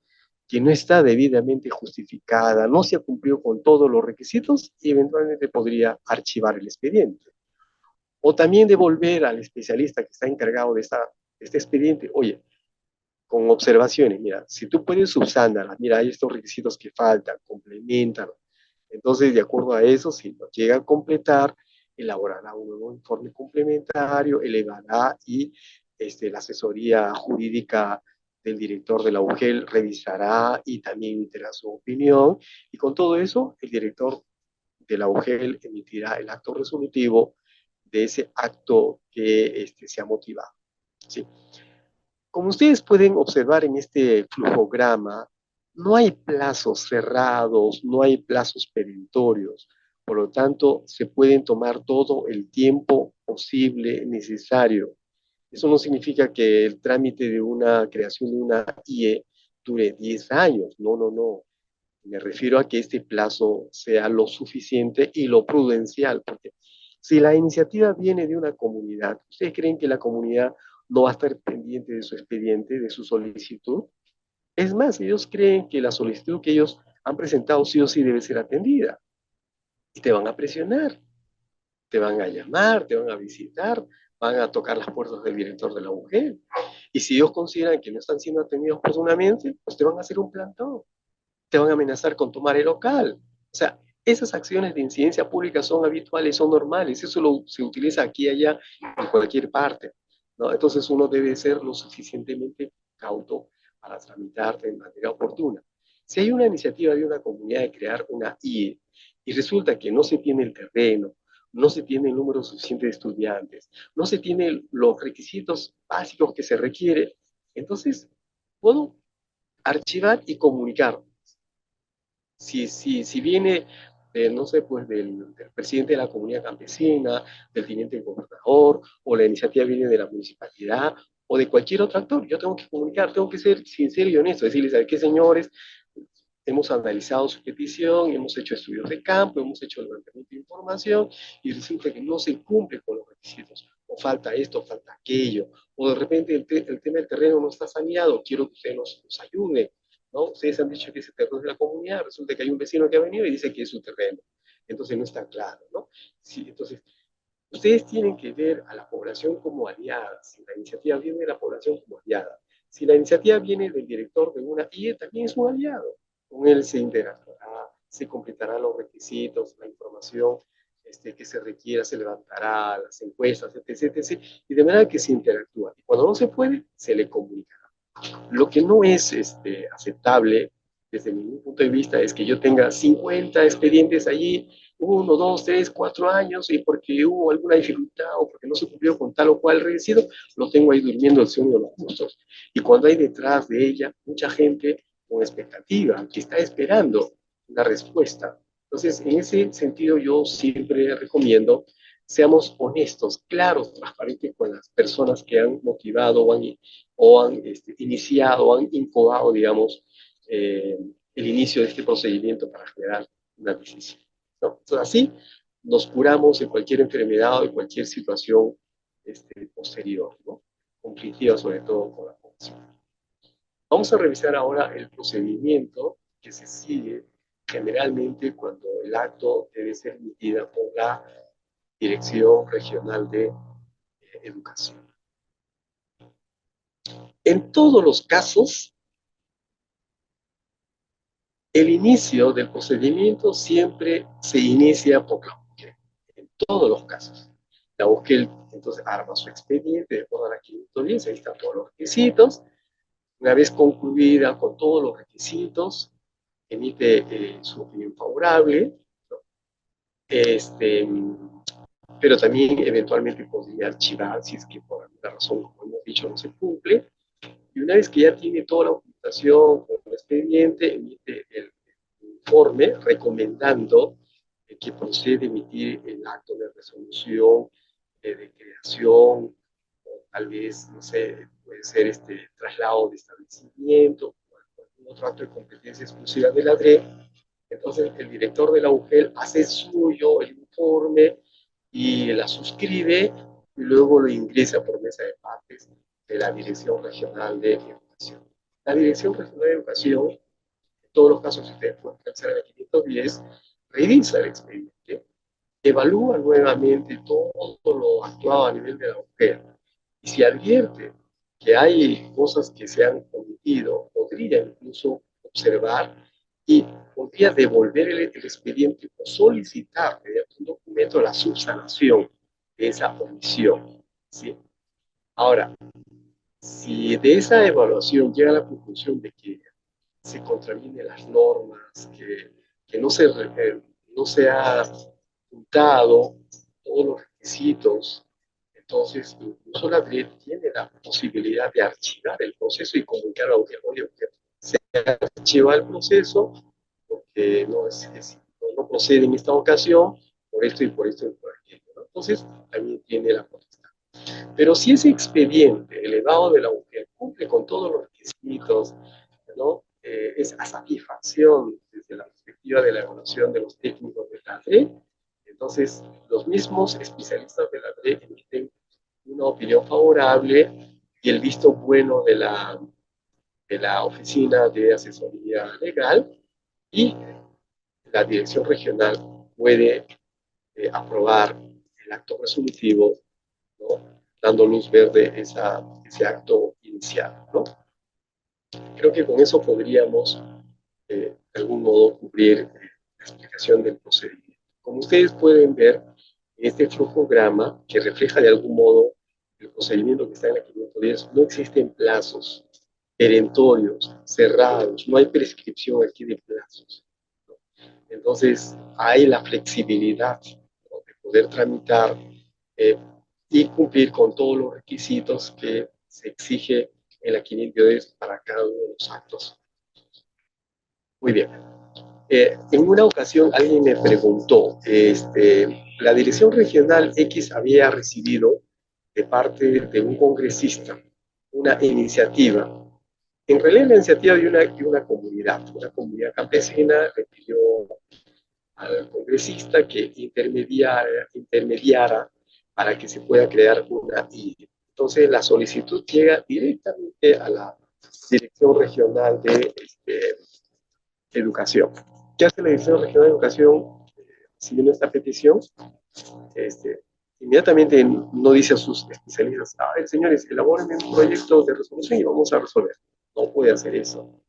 que no está debidamente justificada, no se ha cumplido con todos los requisitos y eventualmente podría archivar el expediente. O también devolver al especialista que está encargado de este expediente, oye, con observaciones, mira, si tú puedes subsándalas, mira, hay estos requisitos que faltan, complementan. Entonces, de acuerdo a eso, si lo llega a completar, elaborará un nuevo informe complementario, elevará y la asesoría jurídica del director de la UGEL revisará y también emitirá su opinión. Y con todo eso, el director de la UGEL emitirá el acto resolutivo de ese acto que se ha motivado. ¿Sí? Como ustedes pueden observar en este flujograma, no hay plazos cerrados, no hay plazos perentorios. Por lo tanto, se pueden tomar todo el tiempo posible necesario. Eso no significa que el trámite de una creación de una IE dure 10 años. No, no, no. Me refiero a que este plazo sea lo suficiente y lo prudencial, porque si la iniciativa viene de una comunidad, ¿ustedes creen que la comunidad no va a estar pendiente de su expediente, de su solicitud? Es más, ellos creen que la solicitud que ellos han presentado sí o sí debe ser atendida. Y te van a presionar, te van a llamar, te van a visitar, van a tocar las puertas del director de la mujer. Y si ellos consideran que no están siendo atendidos oportunamente, pues te van a hacer un plantón, te van a amenazar con tomar el local. O sea, esas acciones de incidencia pública son habituales, son normales, eso se utiliza aquí y allá, en cualquier parte, ¿no? Entonces uno debe ser lo suficientemente cauto para tramitar de manera oportuna. Si hay una iniciativa de una comunidad de crear una IE y resulta que no se tiene el terreno, no se tiene el número suficiente de estudiantes, no se tienen los requisitos básicos que se requiere, entonces puedo archivar y comunicar. Si viene, no sé, pues del presidente de la comunidad campesina, del teniente gobernador, o la iniciativa viene de la municipalidad, o de cualquier otro actor, yo tengo que comunicar, tengo que ser sincero y honesto, decirles, ¿sabes qué, señores? Hemos analizado su petición, hemos hecho estudios de campo, hemos hecho levantamiento de información, y resulta que no se cumple con los requisitos, o falta esto, o falta aquello, o de repente el tema del terreno no está saneado, quiero que usted nos ayude, ¿no? Ustedes han dicho que ese terreno es de la comunidad, resulta que hay un vecino que ha venido y dice que es su terreno. Entonces no está claro, ¿no? Sí, entonces, ustedes tienen que ver a la población como aliada. Si la iniciativa viene de la población como aliada, si la iniciativa viene del director de una IE, también es un aliado. Con él se interactuará, se completarán los requisitos, la información que se requiera, se levantará, las encuestas, etc, etc. Y de manera que se interactúa. Y cuando no se puede, se le comunica. Lo que no es aceptable desde mi punto de vista es que yo tenga 50 expedientes allí, 1, 2, 3, 4 años, y porque hubo alguna dificultad o porque no se cumplió con tal o cual requisito, lo tengo ahí durmiendo el sueño de los justos. Y cuando hay detrás de ella mucha gente con expectativa, que está esperando una respuesta. Entonces, en ese sentido, yo siempre recomiendo seamos honestos, claros, transparentes con las personas que han motivado o han iniciado, o han incubado, digamos, el inicio de este procedimiento para generar una decisión, ¿no? Entonces, así nos curamos de cualquier enfermedad o de cualquier situación posterior, ¿no? Conflictiva, sobre todo con la población. Vamos a revisar ahora el procedimiento que se sigue generalmente cuando el acto debe ser emitido por la Dirección Regional de Educación. En todos los casos, el inicio del procedimiento siempre se inicia por la UGEL, en todos los casos. La UGEL entonces arma su expediente de acuerdo a la 510, ahí están todos los requisitos. Una vez concluida con todos los requisitos, emite su opinión favorable, ¿no? Pero también eventualmente podría archivar si es que por alguna razón, como hemos dicho, no se cumple. Y una vez que ya tiene toda la documentación con el expediente, emite el informe recomendando que procede a emitir el acto de resolución de creación, o tal vez, no sé, puede ser traslado de establecimiento, o algún otro acto de competencia exclusiva de la DRE. Entonces, el director de la UGEL hace suyo el informe y la suscribe y luego lo ingresa por mesa de partes de la Dirección Regional de Educación. La Dirección Regional de Educación todos los casos que ustedes pueden pensar en el 510, revisa el expediente, evalúa nuevamente todo lo actuado a nivel de la mujer. Y si advierte que hay cosas que se han cometido, podría incluso observar y podría devolver el expediente o solicitar mediante un documento la subsanación de esa omisión. ¿Sí? Ahora, si de esa evaluación llega a la conclusión de que se contravienen las normas, que no se ha juntado todos los requisitos, entonces incluso la DRE tiene la posibilidad de archivar el proceso y comunicar a la audiencia, oye, se archiva el proceso porque no procede en esta ocasión por esto y por esto y por aquello, ¿no? Entonces también tiene la potestad. Pero si ese expediente elevado de la mujer cumple con todos los requisitos, ¿no? Es a satisfacción desde la perspectiva de la evaluación de los técnicos de la DRE, entonces los mismos especialistas de la DRE emiten una opinión favorable y el visto bueno de la Oficina de Asesoría Legal y la Dirección Regional puede aprobar el acto resolutivo, ¿no? Dando luz verde a ese acto inicial, ¿no? Creo que con eso podríamos, de algún modo, cubrir la explicación del procedimiento. Como ustedes pueden ver, en este flujograma, que refleja de algún modo el procedimiento que está en la 510, no existen plazos perentorios, cerrados, no hay prescripción aquí de plazos. Entonces, hay la flexibilidad, ¿no? De poder tramitar eh, y cumplir con todos los requisitos que se exige en la 510 para cada uno de los actos. Muy bien. En una ocasión alguien me preguntó, la Dirección Regional X había recibido de parte de un congresista una iniciativa. En realidad la iniciativa de una comunidad campesina le pidió al congresista que intermediara para que se pueda crear una IE. Entonces la solicitud llega directamente a la Dirección Regional de Educación. ¿Qué hace la Dirección Regional de Educación siguiendo esta petición? Inmediatamente no dice a sus especialistas, a ver, señores, elaboren un proyecto de resolución y vamos a resolver. No puede hacer eso.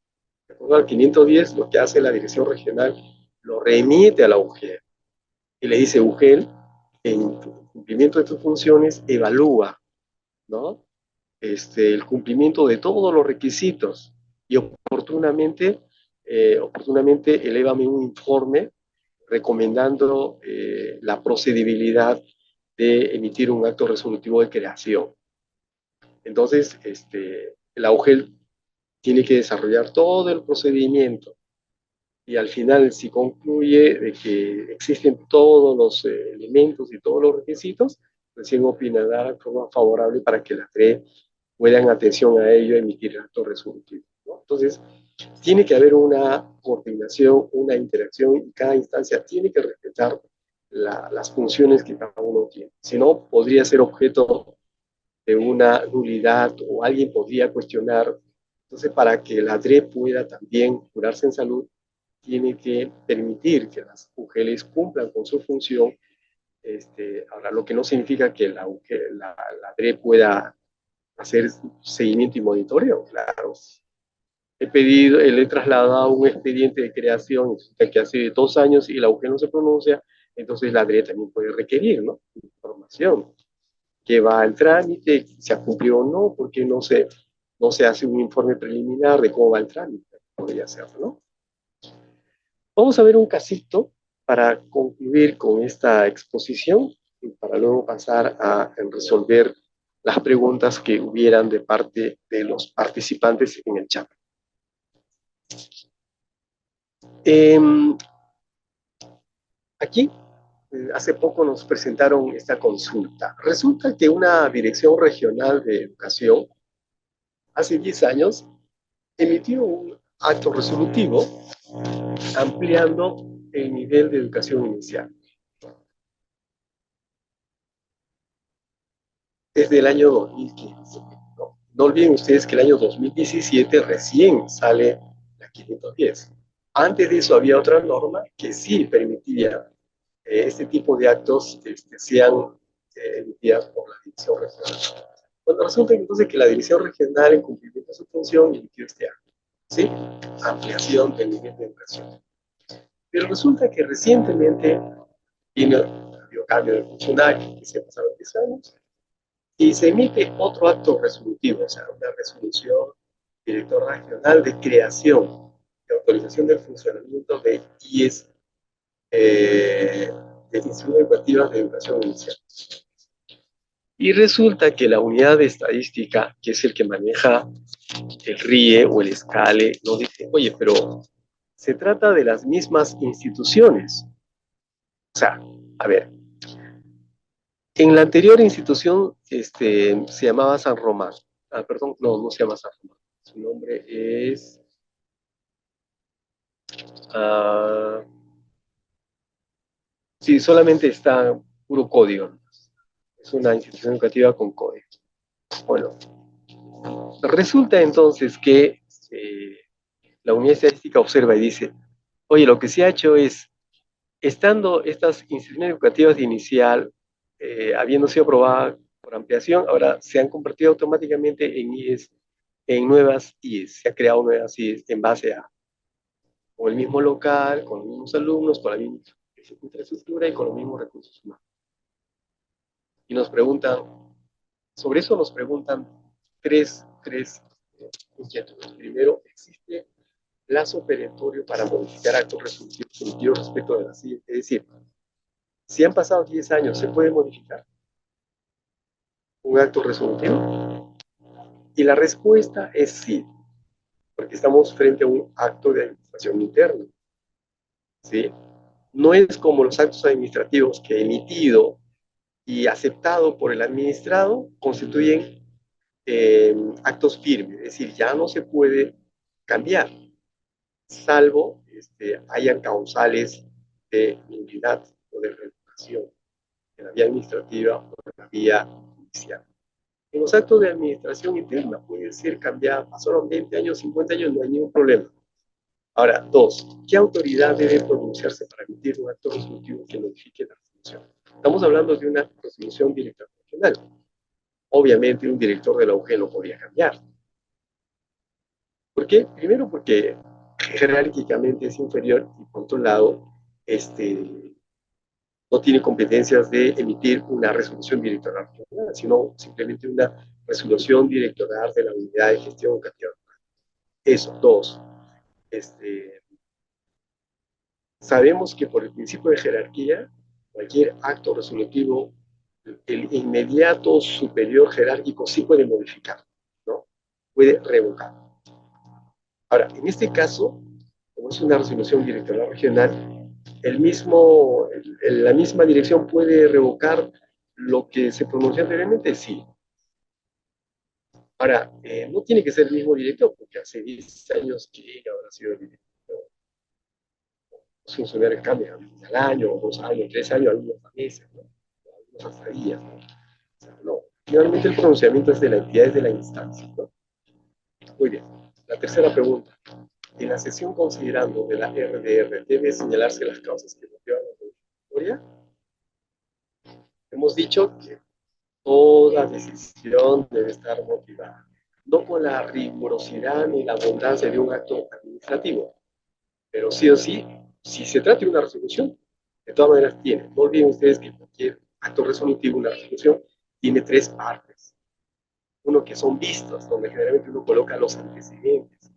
De acuerdo al 510, lo que hace la Dirección Regional lo remite a la UGEL y le dice, UGEL, en cumplimiento de tus funciones, evalúa, ¿no? El cumplimiento de todos los requisitos y oportunamente elévame un informe recomendando la procedibilidad de emitir un acto resolutivo de creación. Entonces, la UGEL tiene que desarrollar todo el procedimiento y al final, si concluye de que existen todos los elementos y todos los requisitos, recién opinará de forma favorable para que la DRE puedan atención a ello emitir el acto resolutivo, ¿no? Entonces, tiene que haber una coordinación, una interacción y cada instancia tiene que respetar las funciones que cada uno tiene. Si no, podría ser objeto de una nulidad o alguien podría cuestionar. Entonces, para que la DRE pueda también curarse en salud, tiene que permitir que las UGELs cumplan con su función. Ahora, lo que no significa que la DRE pueda hacer seguimiento y monitoreo, claro. Le he trasladado un expediente de creación que hace 2 años y la UGEL no se pronuncia, entonces la DRE también puede requerir, ¿no? Información que va al trámite, si ha cumplido o no, porque no se hace un informe preliminar de cómo va el trámite, podría hacerlo, ¿no? Vamos a ver un casito para concluir con esta exposición y para luego pasar a resolver las preguntas que hubieran de parte de los participantes en el chat. Aquí, hace poco nos presentaron esta consulta. Resulta que una dirección regional de educación, hace 10 años, emitió un acto resolutivo ampliando el nivel de educación inicial. Desde el año 2015. No olviden ustedes que el año 2017 recién sale la 510. Antes de eso había otra norma que sí permitía este tipo de actos sean emitidas por la dirección regional. Bueno, resulta entonces que la dirección regional, en cumplimiento de su función, emitió este acto, ¿sí? Ampliación del nivel de educación. Pero resulta que recientemente habido cambio de funcionario, que se pasaron 10 años, y se emite otro acto resolutivo, o sea, una resolución director regional de creación, de autorización del funcionamiento de IES, de instituciones educativas de educación inicial. Y resulta que la unidad de estadística, que es el que maneja el RIE o el ESCALE, nos dice, oye, pero se trata de las mismas instituciones. O sea, a ver, en la anterior institución se llamaba San Román. Ah, perdón, no se llama San Román. Su nombre es... Uh, sí, solamente está puro código. Es una institución educativa con código. Bueno, resulta entonces que la unidad estadística observa y dice, oye, lo que se ha hecho es, estando estas instituciones educativas de inicial, habiendo sido aprobadas por ampliación, ahora se han convertido automáticamente en IES, en nuevas IES. Se han creado nuevas IES en base a con el mismo local, con los mismos alumnos, con la misma infraestructura y con los mismos recursos humanos. Y nos preguntan, sobre eso nos preguntan tres inquietudes. Primero, ¿existe plazo perentorio para modificar actos resolutivos respecto de la CIE? Es decir, si han pasado 10 años, ¿se puede modificar un acto resolutivo? Y la respuesta es sí, porque estamos frente a un acto de administración interna. ¿Sí? No es como los actos administrativos que emitido y aceptado por el administrado constituyen actos firmes, es decir, ya no se puede cambiar, salvo hayan causales de nulidad o de revocación en la vía administrativa o en la vía judicial. En los actos de administración interna puede ser cambiada, pasaron 20 años, 50 años, no hay ningún problema. Ahora, dos, ¿qué autoridad debe pronunciarse para emitir un acto resolutivo que modifique la resolución? Estamos hablando de una resolución directa regional. Obviamente un director de la UG no podía cambiar. ¿Por qué? Primero porque jerárquicamente es inferior y por otro lado, no tiene competencias de emitir una resolución directoral regional, sino simplemente una resolución directoral de la unidad de gestión educativa. Eso, dos. Sabemos que por el principio de jerarquía, cualquier acto resolutivo, el inmediato superior jerárquico sí puede modificar, ¿no? Puede revocar. Ahora, en este caso, como es una resolución directoral regional, la misma dirección puede revocar lo que se pronunció anteriormente, sí. Ahora, no tiene que ser el mismo director, porque hace 10 años que habrá sido el director. Los funcionarios cambian al año, 2 años, 3 años, algunos meses, ¿no? Algunos hasta días, ¿no? O sea, no. Finalmente el pronunciamiento es de la entidad, es de la instancia, ¿no? Muy bien. La tercera pregunta. En la sesión considerando de la RDR, ¿debe señalarse las causas que motivan la modificatoria? Hemos dicho que toda decisión debe estar motivada, no con la rigurosidad ni la abundancia de un acto administrativo, pero sí o sí, si se trata de una resolución, de todas maneras tiene. No olviden ustedes que cualquier acto resolutivo, una resolución, tiene tres partes. Uno que son vistas, donde generalmente uno coloca los antecedentes,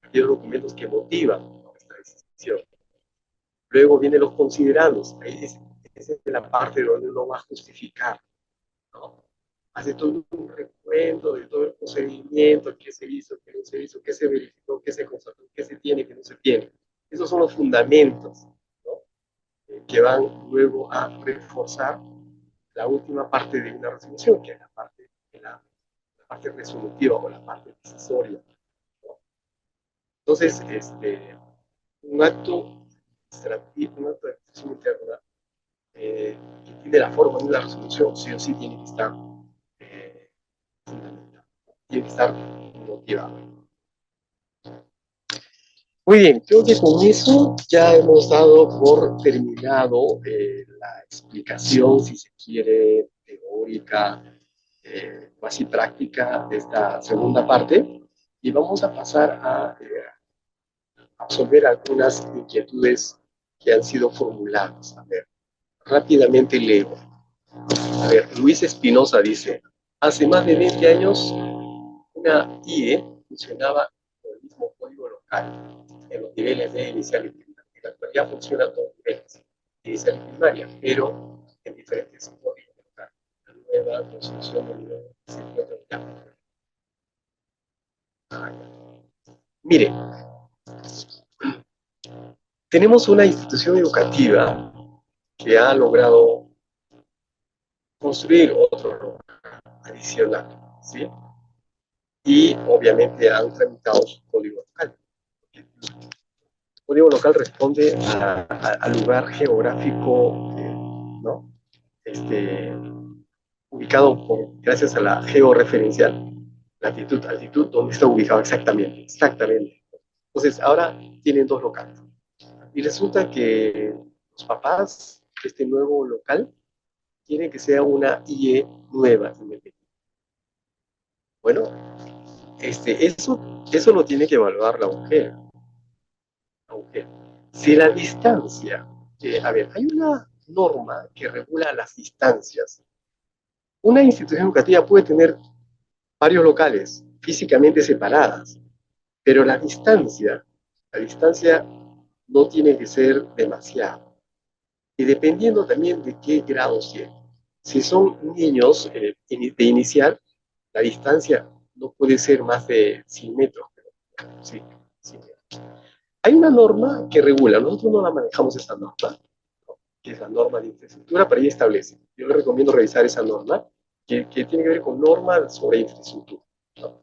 aquellos documentos que motivan nuestra decisión. Luego vienen los considerados, ahí esa es la parte donde uno va a justificar, ¿no? Hace todo un recuento de todo el procedimiento, qué se hizo, qué no se hizo, qué se verificó, qué se constató, qué se tiene, qué no se tiene. Esos son los fundamentos, ¿no? Que van luego a reforzar la última parte de una resolución, que es la parte resolutiva o la parte decisoria, ¿no? Entonces, un acto administrativo, un acto de administración interna, que tiene la forma de una resolución, sí o sí tiene que estar fundamentado, tiene que estar motivado. Muy bien, creo que con eso ya hemos dado por terminado la explicación, si se quiere, teórica, casi práctica de esta segunda parte, y vamos a pasar a absolver algunas inquietudes que han sido formuladas. A ver, rápidamente leo. A ver, Luis Espinosa dice, hace más de 20 años una IE funcionaba con el mismo código local en los niveles de inicial y primaria. En la actualidad funciona a todos los niveles, inicial y primaria, pero en diferentes códigos locales. La nueva construcción del nuevo se encuentra en Mire, tenemos una institución educativa que ha logrado construir otro lugar adicional, ¿sí? Y obviamente han tramitado su código local. El código local responde al lugar geográfico, ¿no? Este, ubicado gracias a la georreferencial, latitud, altitud, donde está ubicado exactamente, exactamente. Entonces, ahora tienen dos locales. Y resulta que los papás de este nuevo local quieren que sea una IE nueva, independiente. Bueno, eso lo tiene que evaluar la mujer. Aunque si la distancia, a ver, hay una norma que regula las distancias. Una institución educativa puede tener varios locales físicamente separadas, pero la distancia no tiene que ser demasiado. Y dependiendo también de qué grado tienen. Si son niños de inicial, la distancia no puede ser más de 100 metros. Sí, sí. Hay una norma que regula, nosotros no la manejamos esa norma, que es la norma de infraestructura, pero ella establece. Yo le recomiendo revisar esa norma, que tiene que ver con normas sobre infraestructura, ¿no?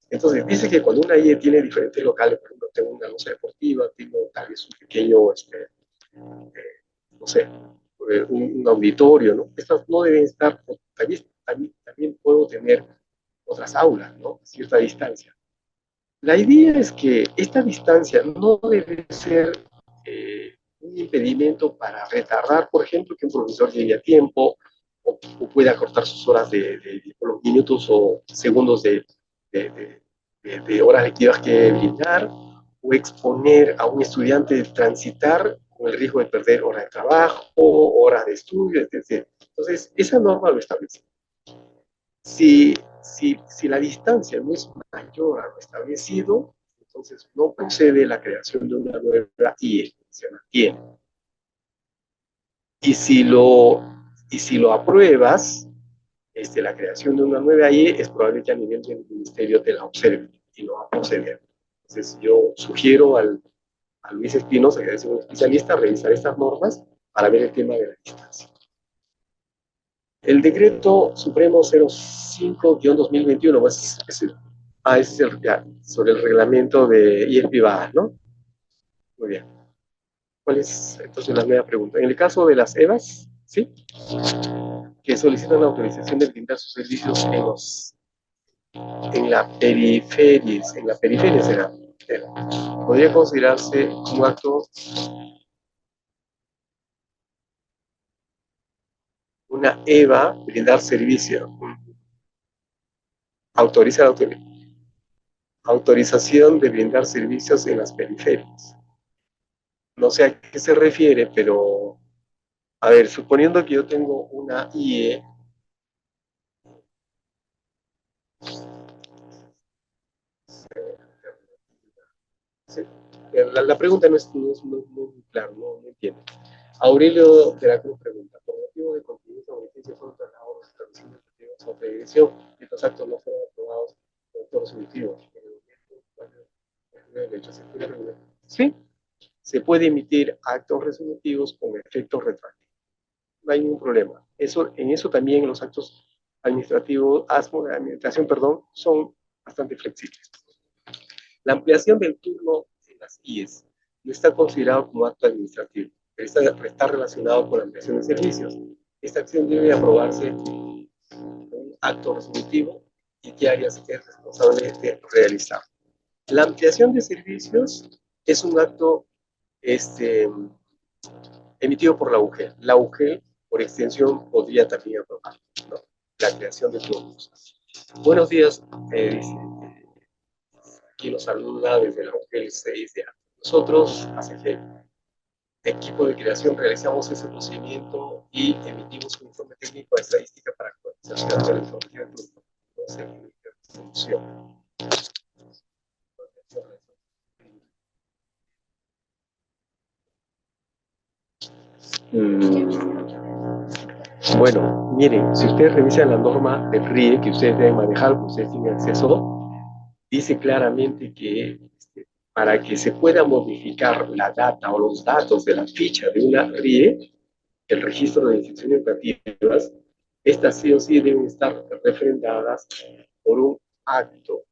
Entonces, dice que cuando una IE tiene diferentes locales, por ejemplo, tengo una loza deportiva, tengo tal vez un pequeño, no sé, un auditorio, ¿no? Estas no deben estar, también puedo tener otras aulas, ¿no? A cierta distancia. La idea es que esta distancia no debe ser un impedimento para retardar, por ejemplo, que un profesor llegue a tiempo o pueda cortar sus horas los minutos o segundos de, de horas lectivas que brindar o exponer a un estudiante a transitar con el riesgo de perder horas de trabajo, horas de estudio, etc. Entonces, esa norma lo establece. Si la distancia no es mayor a lo establecido, entonces no procede la creación de una nueva IE, se mantiene. Y si lo apruebas, la creación de una nueva IE es probable que a nivel del ministerio te la observe y no va a proceder. Entonces yo sugiero a Luis Espinosa, que es un especialista, revisar estas normas para ver el tema de la distancia. El decreto supremo 05-2021, ese es sobre el reglamento de IES privadas, ¿no? Muy bien. ¿Cuál es entonces la nueva pregunta? En el caso de las EVAs, ¿sí? Que solicitan la autorización de brindar sus servicios en la periferia será. Podría considerarse un acto, una EVA, brindar servicio. Autoriza la autorización de brindar servicios en las periferias. No sé a qué se refiere, pero, a ver, suponiendo que yo tengo una IE, ¿sí? La pregunta no es muy clara, no entiendo. Aurelio de la Cruz pregunta, por motivo de contenido o beneficio fueron trasladados los establecimientos educativos a otra dirección y estos actos no fueron aprobados por todos los emitivos. Sí, se puede emitir actos resolutivos con efectos retroactivos. No hay ningún problema. En eso también los actos administrativos, de administración, perdón, son bastante flexibles. La ampliación del turno en las IES no está considerado como acto administrativo, pero está relacionado con la ampliación de servicios. Esta acción debe aprobarse con un acto resolutivo y qué áreas es responsable de realizar. La ampliación de servicios es un acto emitido por la UGEL. La UGEL, por extensión, podría también aprobar, ¿no?, la creación de turnos. Buenos días, dice, aquí nos saluda desde la UGEL 6 de año. Nosotros, ACG, equipo de creación, realizamos ese procedimiento y emitimos un informe técnico de estadística para actualización de la información de distribución. Bueno, miren, si ustedes revisan la norma del RIE que ustedes deben manejar, que ustedes tienen acceso, dice claramente que para que se pueda modificar la data o los datos de la ficha de una RIE, el registro de instituciones educativas, estas sí o sí deben estar refrendadas por un acto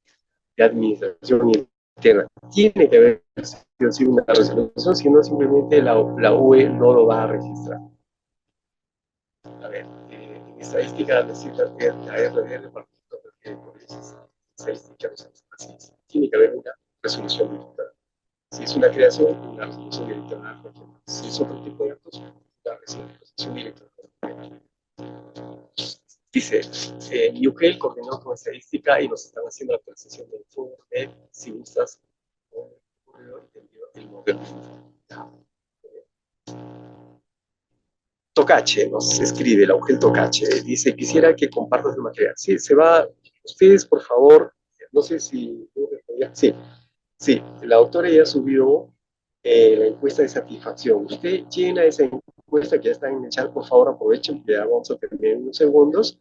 de administración interna. Tiene que haber sí o sí una resolución, si no simplemente la UE no lo va a registrar. A ver, en estadística necesita que la RDR para estadística así. Tiene que haber una resolución directa. Si es una creación, una resolución directa. Si es otro tipo de actos, una resolución directa. Dice, UGEL coordinó con estadística y nos están haciendo la actualización del informe. Si gustas, el modelo. Tocache nos escribe, la UGEL Tocache, dice, quisiera que compartas el material. Sí, se va, ustedes por favor, no sé si, sí, sí, la autora ya subió la encuesta de satisfacción. Usted llena esa encuesta que ya está en el chat, por favor aprovechen, que ya vamos a terminar en unos segundos.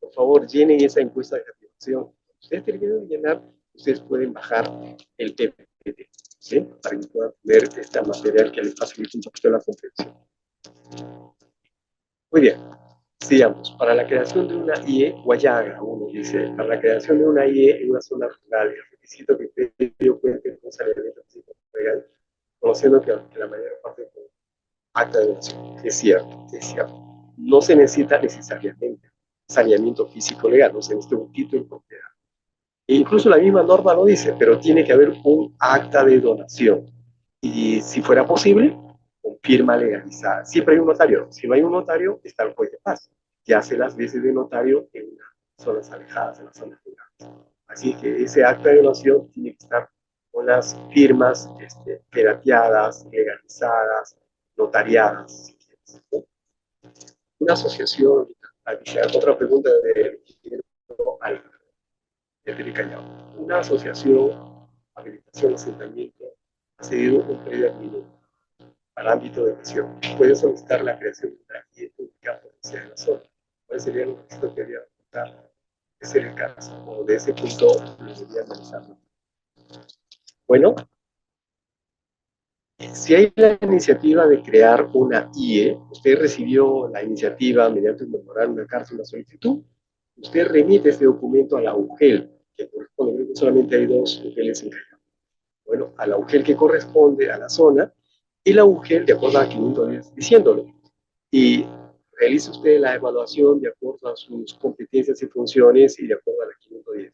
Por favor, llenen esa encuesta de satisfacción. Ustedes terminan de llenar, ustedes pueden bajar el PPT, ¿sí?, para que puedan ver este material que les facilita un poquito la comprensión. Muy bien, sigamos. Para la creación de una IE, Guayaga, uno dice, para la creación de una IE en una zona rural, el requisito que previo cuente con saneamiento legal, conociendo que la mayor parte de acta de donación. Es cierto, es cierto. No se necesita necesariamente saneamiento físico legal, no se necesita un título de propiedad. E incluso la misma norma lo dice, pero tiene que haber un acta de donación. Y si fuera posible, con firma legalizada. Siempre hay un notario. Si no hay un notario, está el juez de paz, que hace las veces de notario en zonas alejadas, en las zonas rurales. Así que ese acta de donación tiene que estar con las firmas pirateadas, legalizadas, notariadas. Si quieres, ¿no? Una asociación, otra pregunta de Callao. Una asociación, habilitación, asentamiento, ha cedido un predio adquirido al ámbito de gestión. Puede solicitar la creación de una guía pública por de la zona. ¿Cuál sería lo que esto quería apuntar? Ese es el caso, o de ese punto lo debería analizarlo. Bueno, si hay la iniciativa de crear una IE, usted recibió la iniciativa mediante un memorando, una carta, una solicitud, usted remite este documento a la UGEL, que corresponde, solamente hay dos UGELs en Callao. Bueno, a la UGEL que corresponde a la zona, y la UGEL de acuerdo a 510, diciéndole, y realice usted la evaluación de acuerdo a sus competencias y funciones y de acuerdo a la 510.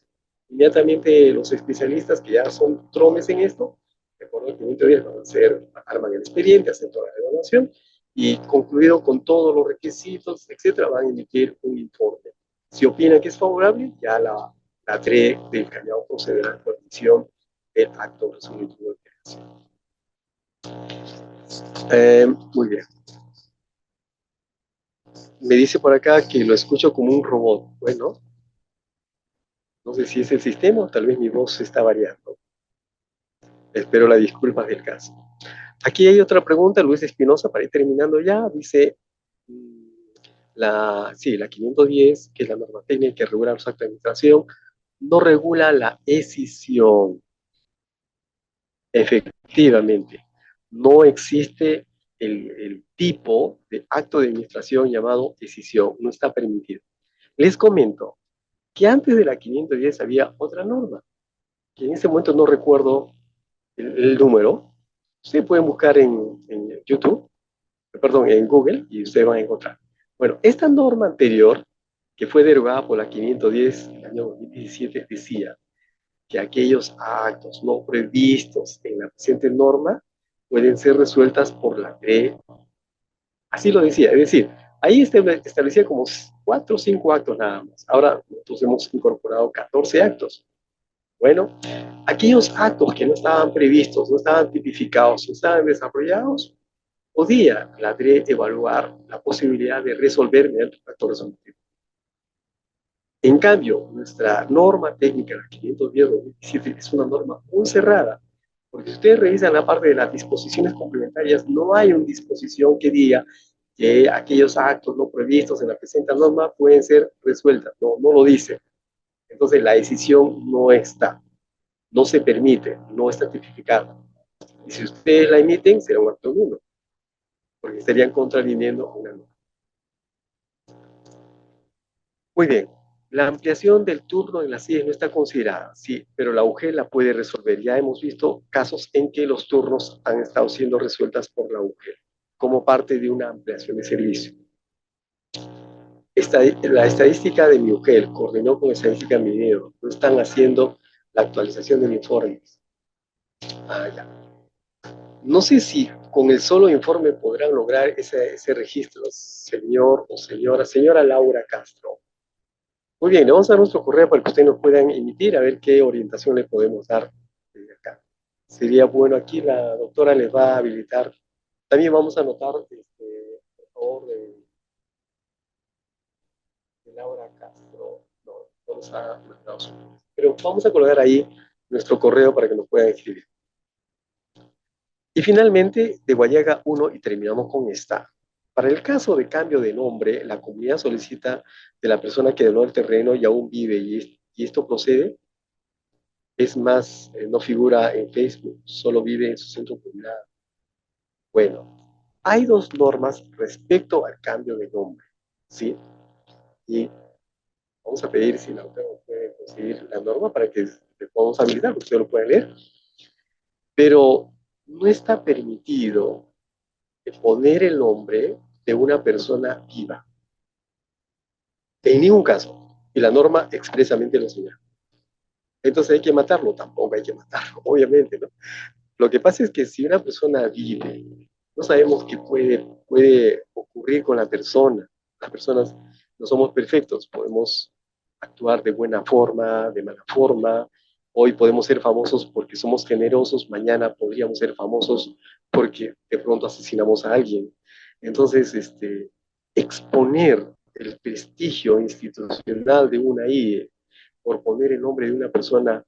Inmediatamente los especialistas que ya son tromes en esto, de acuerdo al 510, van a hacer, arman el expediente, hacen toda la evaluación y concluido con todos los requisitos, etcétera, van a emitir un informe. Si opinan que es favorable, ya la TRE del Callao procederá a la coordinación del acto resolutivo de creación. Muy bien. Me dice por acá que lo escucho como un robot. Bueno, no sé si es el sistema o tal vez mi voz está variando. Espero las disculpas del caso. Aquí hay otra pregunta, Luis Espinosa, para ir terminando ya. Dice, la 510, que es la norma técnica que regula los actos de administración, no regula la escisión. Efectivamente, no existe el tipo de acto de administración llamado escisión, no está permitido. Les comento que antes de la 510 había otra norma, que en ese momento no recuerdo el número. Ustedes pueden buscar en YouTube, perdón, en Google, y ustedes van a encontrar. Bueno, esta norma anterior, que fue derogada por la 510 en el año 2017, decía que aquellos actos no previstos en la presente norma pueden ser resueltas por la ley. Así lo decía, es decir, ahí establecía como 4 o 5 actos nada más. Ahora nosotros hemos incorporado 14 actos. Bueno, aquellos actos que no estaban previstos, no estaban tipificados, no estaban desarrollados, podía la DRE evaluar la posibilidad de resolver mediante un acto resolutivo. En cambio, nuestra norma técnica, la 510-2017, es una norma muy cerrada, porque si ustedes revisan la parte de las disposiciones complementarias, no hay una disposición que diga que aquellos actos no previstos en la presente norma pueden ser resueltos, no, no lo dice. Entonces la decisión no está, no se permite, no está tipificada. Y si ustedes la emiten, será un acto nulo, porque estarían contraviniendo una norma. Muy bien, la ampliación del turno en las CIES no está considerada, sí, pero la UGEL la puede resolver. Ya hemos visto casos en que los turnos han estado siendo resueltas por la UGEL como parte de una ampliación de servicio. La estadística de mi UGEL coordinó con estadística de mi video. No están haciendo la actualización de informes. Ya. No sé si con el solo informe podrán lograr ese registro, señor o señora Laura Castro. Muy bien, le vamos a dar nuestro correo para que ustedes nos puedan emitir a ver qué orientación le podemos dar desde acá. Sería bueno aquí, la doctora les va a habilitar. También vamos a anotar, por favor, de Laura Castro. No, vamos a pero vamos a colocar ahí nuestro correo para que nos puedan escribir. Y finalmente, de Guayaga 1, y terminamos con esta. Para el caso de cambio de nombre, la comunidad solicita de la persona que donó el terreno y aún vive, y esto procede. Es más, no figura en Facebook, solo vive en su centro comunal. Bueno, hay dos normas respecto al cambio de nombre, ¿sí? Y vamos a pedir si la autora puede conseguir la norma para que le podamos habilitar, porque ustedes lo pueden leer. Pero no está permitido poner el nombre de una persona viva. En ningún caso. Y la norma expresamente lo señala. Entonces hay que matarlo, tampoco hay que matarlo, obviamente, ¿no? Lo que pasa es que si una persona vive, no sabemos qué puede ocurrir con la persona. Las personas no somos perfectos, podemos actuar de buena forma, de mala forma. Hoy podemos ser famosos porque somos generosos, mañana podríamos ser famosos porque de pronto asesinamos a alguien. Entonces, exponer el prestigio institucional de una IE por poner el nombre de una persona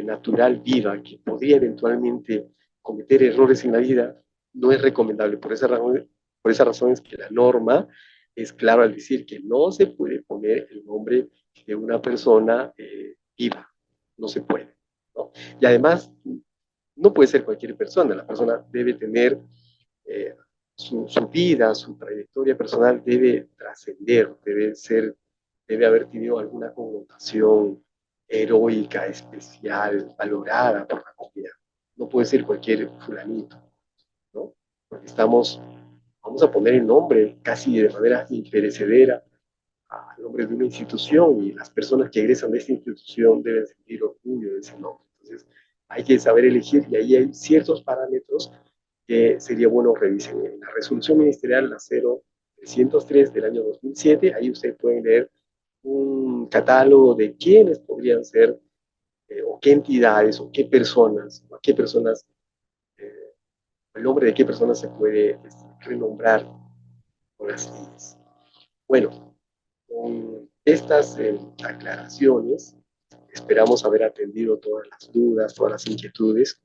natural, viva, que podría eventualmente cometer errores en la vida, no es recomendable. Por esa razón es que la norma es clara al decir que no se puede poner el nombre de una persona viva. No se puede, ¿no? Y además, no puede ser cualquier persona. La persona debe tener eh, su vida, su trayectoria personal debe trascender, debe haber tenido alguna connotación heroica, especial, valorada por la comunidad. No puede ser cualquier fulanito, ¿no? Porque vamos a poner el nombre casi de manera imperecedera al nombre de una institución, y las personas que egresan de esta institución deben sentir orgullo de ese nombre. Entonces, hay que saber elegir, y ahí hay ciertos parámetros que sería bueno revisen. En la resolución ministerial, la 0303 del año 2007, ahí ustedes pueden leer un catálogo de quiénes podrían ser, o qué entidades, o qué personas, eh, el nombre de qué personas se puede renombrar con las leyes. Bueno, con estas aclaraciones, esperamos haber atendido todas las dudas, todas las inquietudes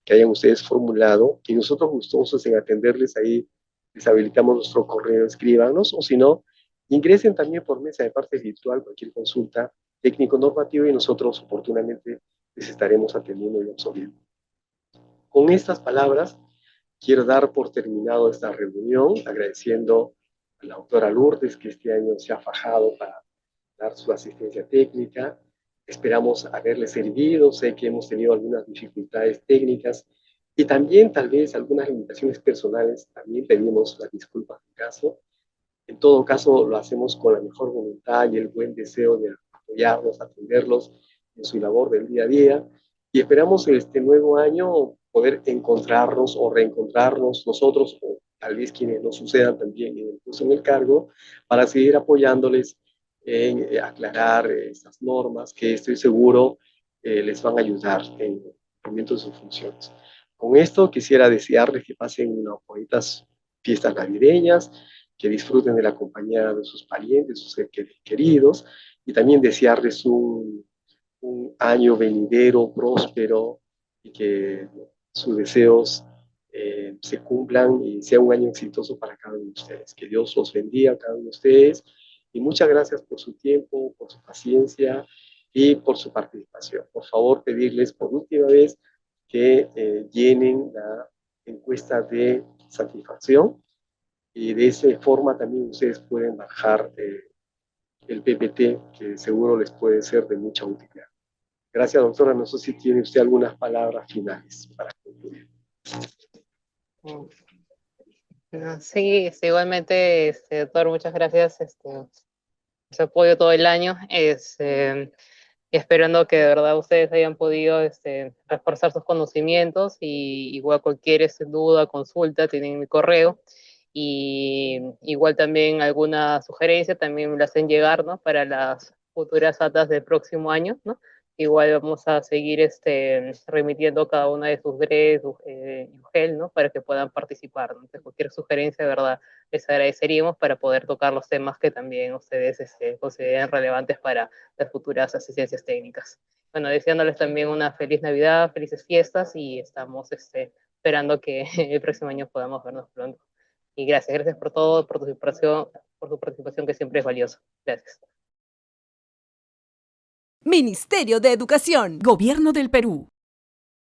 que hayan ustedes formulado, y nosotros gustosos en atenderles. Ahí les habilitamos nuestro correo, escríbanos, o si no, ingresen también por mesa de parte virtual cualquier consulta técnico-normativa, y nosotros oportunamente les estaremos atendiendo y absolviendo. Con estas palabras, quiero dar por terminado esta reunión, agradeciendo a la doctora Lourdes, que este año se ha fajado para dar su asistencia técnica. Esperamos haberle servido. Sé que hemos tenido algunas dificultades técnicas y también tal vez algunas limitaciones personales. También pedimos las disculpas en caso. En todo caso, lo hacemos con la mejor voluntad y el buen deseo de apoyarlos, atenderlos en su labor del día a día y esperamos este nuevo año poder encontrarnos o reencontrarnos nosotros o tal vez quienes nos sucedan también en el puesto en el cargo para seguir apoyándoles en aclarar estas normas que estoy seguro les van a ayudar en el cumplimiento de sus funciones. Con esto quisiera desearles que pasen unas bonitas fiestas navideñas, que disfruten de la compañía de sus parientes, sus queridos, y también desearles un año venidero, próspero, y que sus deseos se cumplan y sea un año exitoso para cada uno de ustedes. Que Dios los bendiga a cada uno de ustedes y muchas gracias por su tiempo, por su paciencia y por su participación. Por favor, pedirles por última vez que llenen la encuesta de satisfacción y de esa forma también ustedes pueden bajar el PPT que seguro les puede ser de mucha utilidad. Gracias, doctora. No sé si tiene usted algunas palabras finales para concluir. Sí, igualmente, doctor, muchas gracias. Su apoyo todo el año. Esperando que de verdad ustedes hayan podido reforzar sus conocimientos y igual cualquier duda, consulta, tienen mi correo. Y igual también alguna sugerencia también me la hacen llegar, ¿no? Para las futuras atas del próximo año, ¿no? Igual vamos a seguir remitiendo cada una de sus GREs, UGEL, ¿no? Para que puedan participar, ¿no? Entonces, cualquier sugerencia, de verdad, les agradeceríamos para poder tocar los temas que también ustedes consideren relevantes para las futuras asistencias técnicas. Bueno, deseándoles también una feliz Navidad, felices fiestas y estamos esperando que el próximo año podamos vernos pronto. Y gracias por todo, por su participación que siempre es valiosa. Gracias. Ministerio de Educación, Gobierno del Perú.